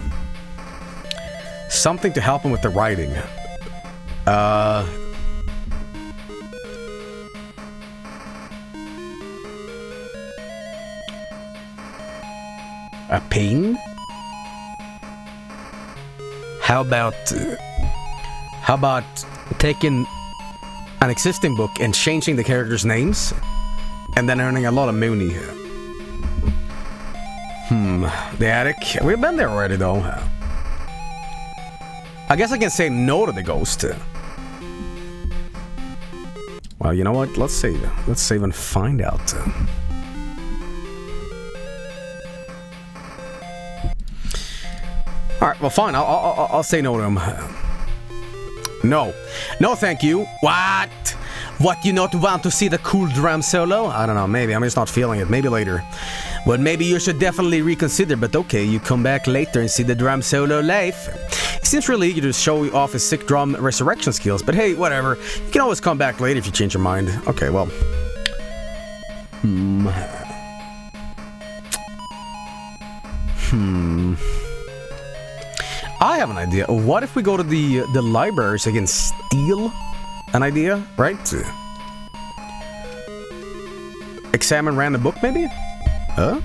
Something to help him with the writing. A pain? How about taking an existing book and changing the characters' names, and then earning a lot of money? The attic? We've been there already, though. I guess I can say no to the ghost. Well, you know what? Let's save. Let's save and find out. All right. Well, fine. I'll say no to him. No, thank you. What? What, you not want to see the cool drum solo? I don't know, maybe. I'm just not feeling it. Maybe later. But maybe you should definitely reconsider. But okay, you come back later and see the drum solo live. He seems really eager to show off his sick drum resurrection skills. But hey, whatever. You can always come back later if you change your mind. Okay, well. I have an idea. What if we go to the library so I can steal an idea, right? Examine random book, maybe? Huh?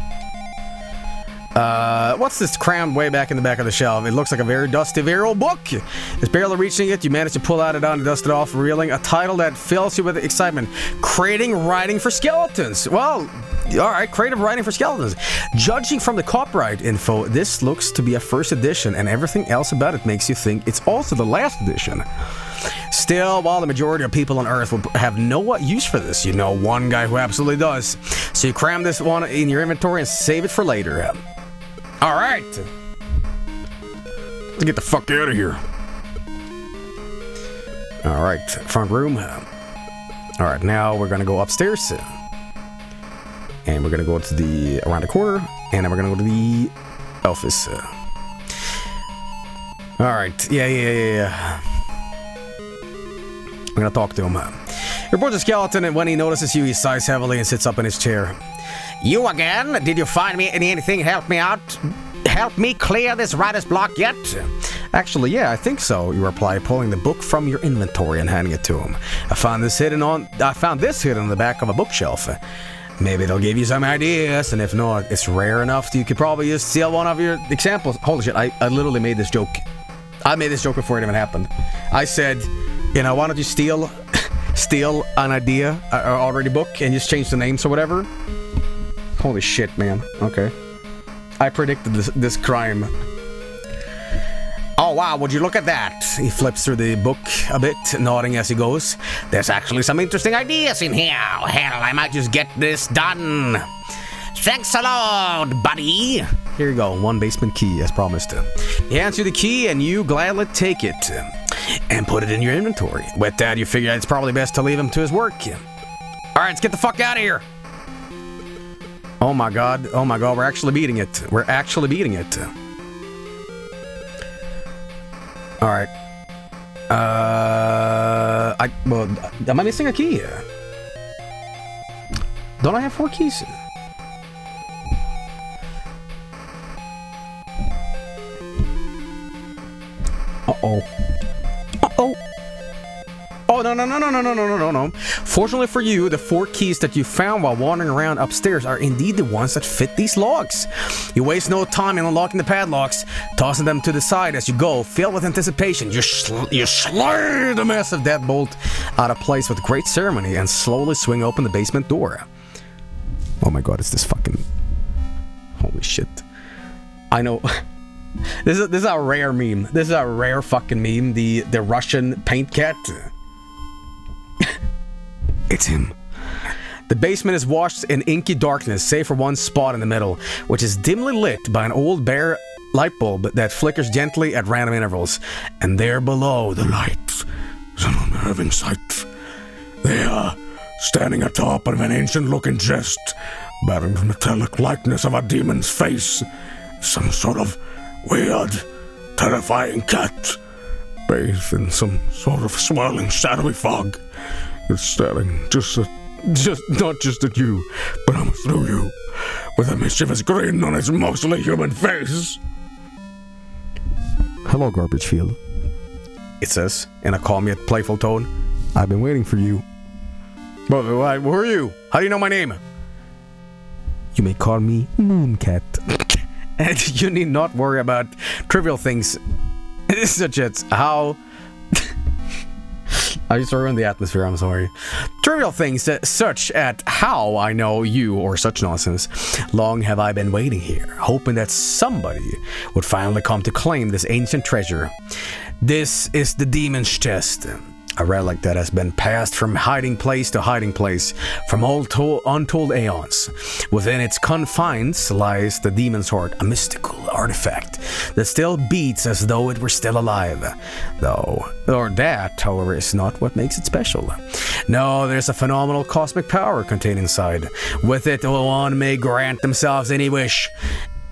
What's this crammed way back in the back of the shelf? It looks like a very dusty, very old book. It's barely reaching it. You manage to pull out it and dust it off, revealing a title that fills you with excitement. Creating Writing for Skeletons. Well, alright, creative writing for skeletons. Judging from the copyright info, this looks to be a first edition, and everything else about it makes you think it's also the last edition. Still, while the majority of people on Earth will have no use for this, you know one guy who absolutely does. So you cram this one in your inventory and save it for later. Alright. Let's get the fuck out of here. Alright, front room. Alright, now we're gonna go upstairs. And we're gonna go to the around the corner, and then we're gonna go to the office. Alright, yeah. I'm gonna talk to him. He reports a skeleton, and when he notices you, he sighs heavily and sits up in his chair. You again? Did you find me anything? Help me out? Help me clear this writer's block yet? Actually, yeah, I think so, you reply, pulling the book from your inventory and handing it to him. I found this hidden on the back of a bookshelf. Maybe they'll give you some ideas, and if not, it's rare enough that you could probably just steal one of your examples. Holy shit, I literally made this joke. I made this joke before it even happened. I said, you know, why don't you steal an idea, already book, and just change the names or whatever? Holy shit, man. Okay. I predicted this crime. Oh wow, would you look at that? He flips through the book a bit, nodding as he goes. There's actually some interesting ideas in here. Hell, I might just get this done. Thanks a lot, buddy. Here you go, one basement key, as promised. He hands you the key, and you gladly take it and put it in your inventory. With that, you figure it's probably best to leave him to his work. Alright, let's get the fuck out of here. Oh my god, we're actually beating it. Alright. Am I missing a key? Don't I have 4 keys? Oh, no. Fortunately for you, the 4 keys that you found while wandering around upstairs are indeed the ones that fit these locks. You waste no time in unlocking the padlocks, tossing them to the side as you go, filled with anticipation. You slide the massive deadbolt out of place with great ceremony and slowly swing open the basement door. Oh my god, it's this fucking... Holy shit. I know... This is a rare meme. This is a rare fucking meme. The Russian paint cat. It's him. The basement is washed in inky darkness, save for one spot in the middle, which is dimly lit by an old bare light bulb that flickers gently at random intervals. And there below the light is an unnerving sight. They are standing atop of an ancient-looking chest, bearing the metallic likeness of a demon's face. Some sort of weird, terrifying cat, bathed in some sort of swirling, shadowy fog. It's staring not just at you, but almost through you, with a mischievous grin on its mostly human face. Hello, Garbagefield. It says, in a calm yet playful tone. I've been waiting for you. But who are you? How do you know my name? You may call me Mooncat. And you need not worry about trivial things such as how... I just ruined the atmosphere, I'm sorry. Trivial things such as how I know you or such nonsense. Long have I been waiting here, hoping that somebody would finally come to claim this ancient treasure. This is the demon's chest. A relic that has been passed from hiding place to hiding place, from untold aeons. Within its confines lies the demon's heart, a mystical, artifact that still beats as though it were still alive. Or that, however, is not what makes it special. No, there's a phenomenal cosmic power contained inside. With it, one may grant themselves any wish.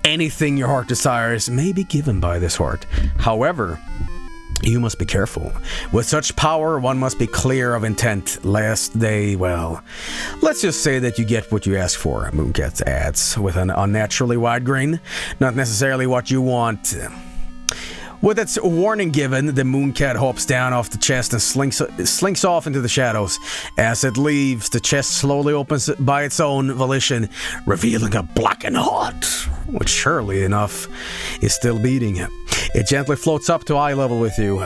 Anything your heart desires may be given by this heart. However, you must be careful. With such power, one must be clear of intent, lest they, well, let's just say that you get what you ask for, Mooncat adds, with an unnaturally wide grin. Not necessarily what you want. With its warning given, the Mooncat hops down off the chest and slinks off into the shadows. As it leaves, the chest slowly opens by its own volition, revealing a blackened heart, which surely enough is still beating. It gently floats up to eye level with you.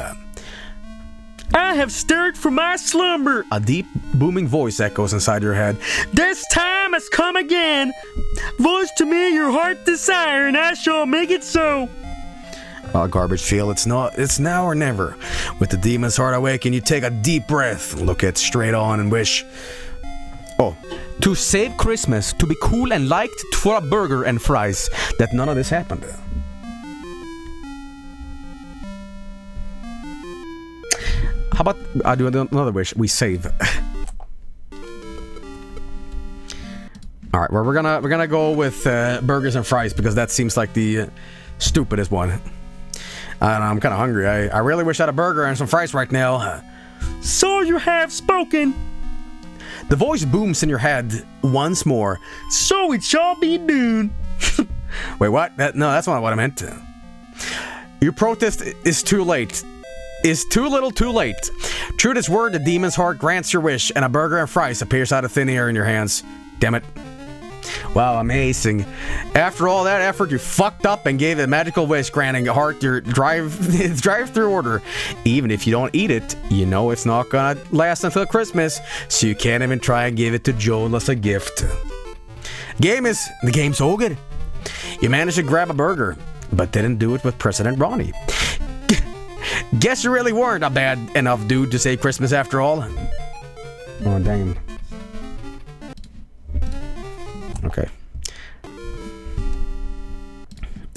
I have stirred from my slumber. A deep, booming voice echoes inside your head. This time has come again. Voice to me your heart desire, and I shall make it so. Well, Garbagefield, it's now or never. With the demon's heart awakened, you take a deep breath, look it straight on, and wish. Oh. To save Christmas, to be cool and liked for a burger and fries. That none of this happened. How about I do another wish? We save. All right, well we're gonna go with burgers and fries because that seems like the stupidest one. And I'm kind of hungry. I really wish I had a burger and some fries right now. So you have spoken. The voice booms in your head once more. So it shall be done. Wait, what? No, that's not what I meant. Your protest is too late. Is too little too late. True to its word, the demon's heart grants your wish, and a burger and fries appears out of thin air in your hands. Damn it. Wow, amazing. After all that effort, you fucked up and gave a magical wish granting a heart your drive-through order. Even if you don't eat it, you know it's not gonna last until Christmas, so you can't even try and give it to Joel as a gift. The game's so good. You managed to grab a burger, but didn't do it with President Ronnie. Guess you really weren't a bad enough dude to save Christmas after all. Oh, damn.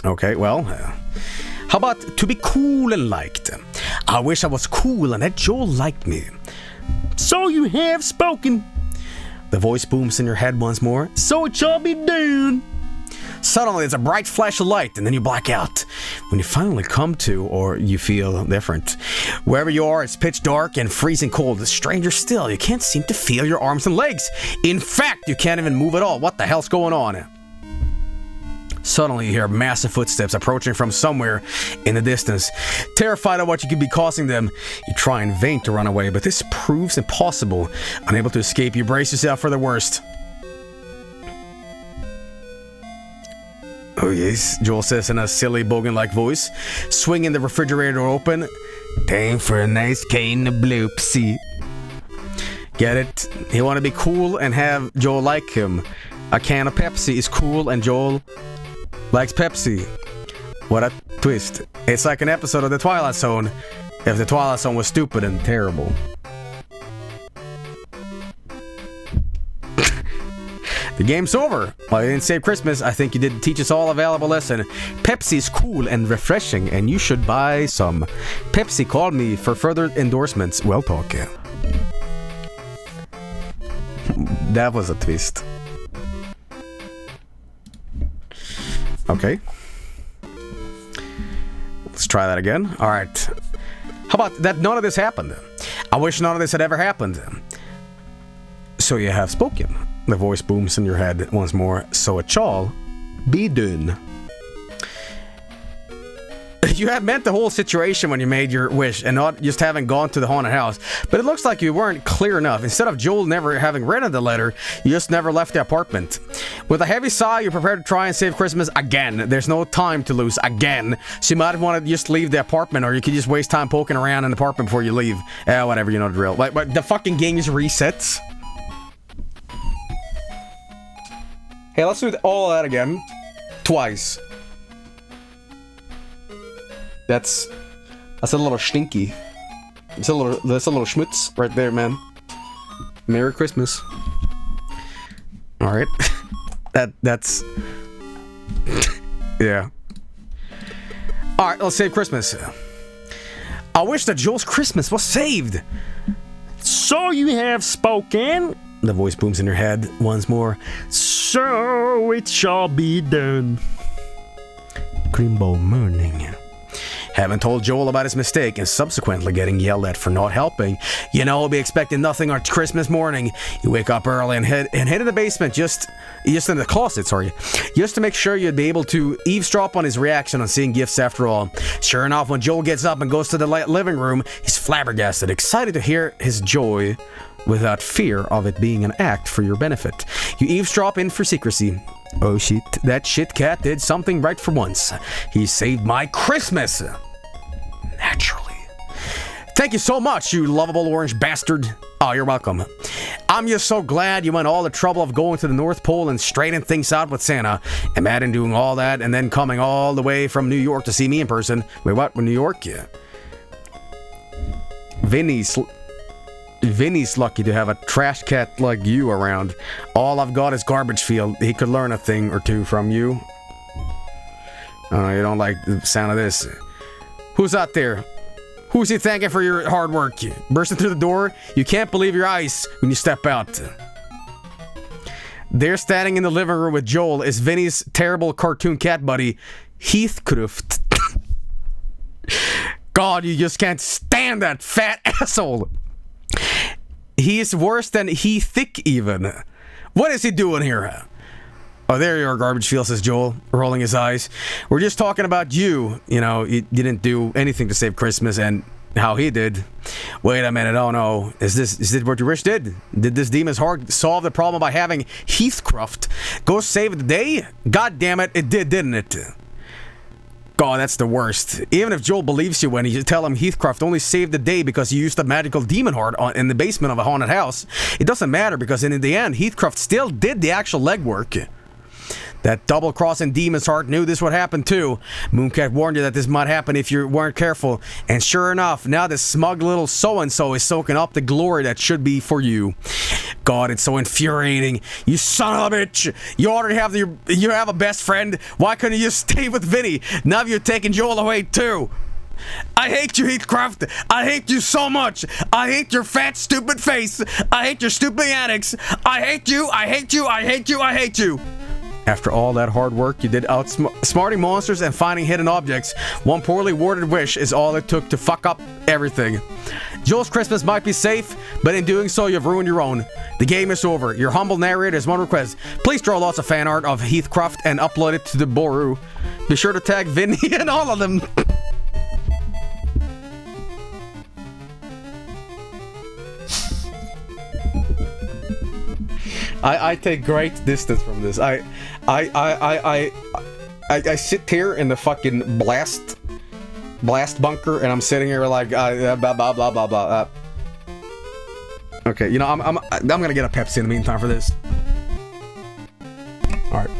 Okay, well, how about to be cool and liked? I wish I was cool and that Joel liked me. So you have spoken. The voice booms in your head once more. So it shall be done. Suddenly, there's a bright flash of light, and then you black out. When you finally come to, or you feel different. Wherever you are, it's pitch dark and freezing cold. Stranger still, you can't seem to feel your arms and legs. In fact, you can't even move at all. What the hell's going on? Suddenly, you hear massive footsteps approaching from somewhere in the distance. Terrified of what you could be causing them, you try in vain to run away, but this proves impossible. Unable to escape, you brace yourself for the worst. Oh yes, Joel says in a silly bogan-like voice, swinging the refrigerator door open. Time for a nice can of bloopsy. Get it? He want to be cool and have Joel like him. A can of Pepsi is cool and Joel likes Pepsi. What a twist. It's like an episode of The Twilight Zone if The Twilight Zone was stupid and terrible. The game's over. While you didn't save Christmas, I think you did teach us all a valuable lesson. Pepsi's cool and refreshing, and you should buy some. Pepsi called me for further endorsements. Well talk. That was a twist. Okay. Let's try that again. Alright. How about that none of this happened? I wish none of this had ever happened. So you have spoken. The voice booms in your head once more. So it shall be done. You had meant the whole situation when you made your wish and not just having gone to the haunted house. But it looks like you weren't clear enough. Instead of Joel never having read the letter, you just never left the apartment. With a heavy sigh, you're prepared to try and save Christmas again. There's no time to lose again. So you might want to just leave the apartment, or you could just waste time poking around in the apartment before you leave. Whatever, you know the drill. But the fucking game just resets. Hey, let's do all that again. Twice. That's a little stinky. That's a little schmutz right there, man. Merry Christmas. Alright. That's... Yeah. Alright, let's save Christmas. I wish that Joel's Christmas was saved. So you have spoken. The voice booms in your head once more. So it shall be done. Grimbo mourning. Having told Joel about his mistake and subsequently getting yelled at for not helping, you know he'll be expecting nothing on Christmas morning. You wake up early and head in the basement, just in the closet, sorry, just to make sure you'd be able to eavesdrop on his reaction on seeing gifts after all. Sure enough, when Joel gets up and goes to the living room, he's flabbergasted, excited to hear his joy without fear of it being an act for your benefit. You eavesdrop in for secrecy. Oh shit, that shit cat did something right for once. He saved my Christmas! Naturally. Thank you so much, you lovable orange bastard. Oh, you're welcome. I'm just so glad you went all the trouble of going to the North Pole and straightening things out with Santa. Imagine doing all that and then coming all the way from New York to see me in person. Wait, what? New York? Yeah. Vinny's lucky to have a trash cat like you around. All I've got is Garbagefield. He could learn a thing or two from you. Oh, you don't like the sound of this. Who's out there? Who's he thanking for your hard work? Bursting through the door, you can't believe your eyes when you step out. There, standing in the living room with Joel, is Vinny's terrible cartoon cat buddy, Heathcroft. God, you just can't stand that fat asshole. He is worse than Thick even. What is he doing here? Oh, there you are, Garbagefield, says Joel, rolling his eyes. We're just talking about you. You know, you didn't do anything to save Christmas and how he did. Wait a minute, oh no. Is this what your wish did? Did this demon's heart solve the problem by having Heathcroft go save the day? God damn it, it did, didn't it? God, that's the worst. Even if Joel believes you when you tell him Heathcroft only saved the day because he used a magical demon heart in the basement of a haunted house, it doesn't matter because in the end, Heathcroft still did the actual legwork. That double-crossing demon's heart knew this would happen too. Mooncat warned you that this might happen if you weren't careful. And sure enough, now this smug little so-and-so is soaking up the glory that should be for you. God, it's so infuriating. You son of a bitch! You already have you have a best friend. Why couldn't you just stay with Vinny? Now you're taking Joel away too. I hate you, Heathcroft. I hate you so much. I hate your fat, stupid face. I hate your stupid antics. I hate you. I hate you. I hate you. I hate you. After all that hard work you did outsmarting monsters and finding hidden objects, one poorly worded wish is all it took to fuck up everything. Joel's Christmas might be safe, but in doing so you've ruined your own. The game is over. Your humble narrator has one request. Please draw lots of fan art of Heathcroft and upload it to the Vinebooru. Be sure to tag Vinny and all of them. I take great distance from this. I sit here in the fucking blast bunker, and I'm sitting here like blah blah blah blah blah. Okay, you know I'm gonna get a Pepsi in the meantime for this. All right.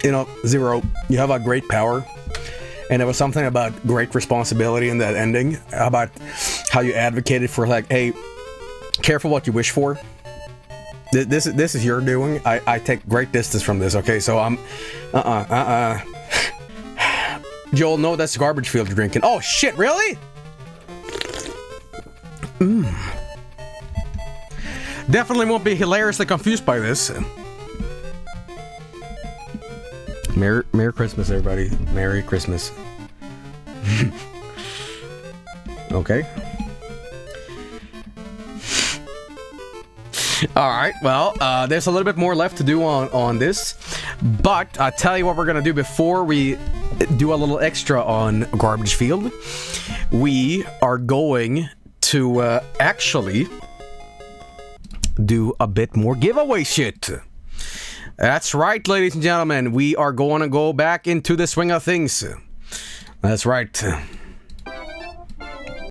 You know, Zero, you have a great power. And there was something about great responsibility in that ending, about how you advocated for, like, hey, careful what you wish for. This is your doing. I take great distance from this, okay? So I'm, Joel, no, that's Garbagefield you're drinking. Oh, shit, really? Definitely won't be hilariously confused by this. Merry Christmas, everybody. Merry Christmas. Okay. Alright, well, there's a little bit more left to do on this. But I'll tell you what we're going to do before we do a little extra on Garbagefield. We are going to actually do a bit more giveaway shit. That's right, ladies and gentlemen. We are going to go back into the swing of things. That's right.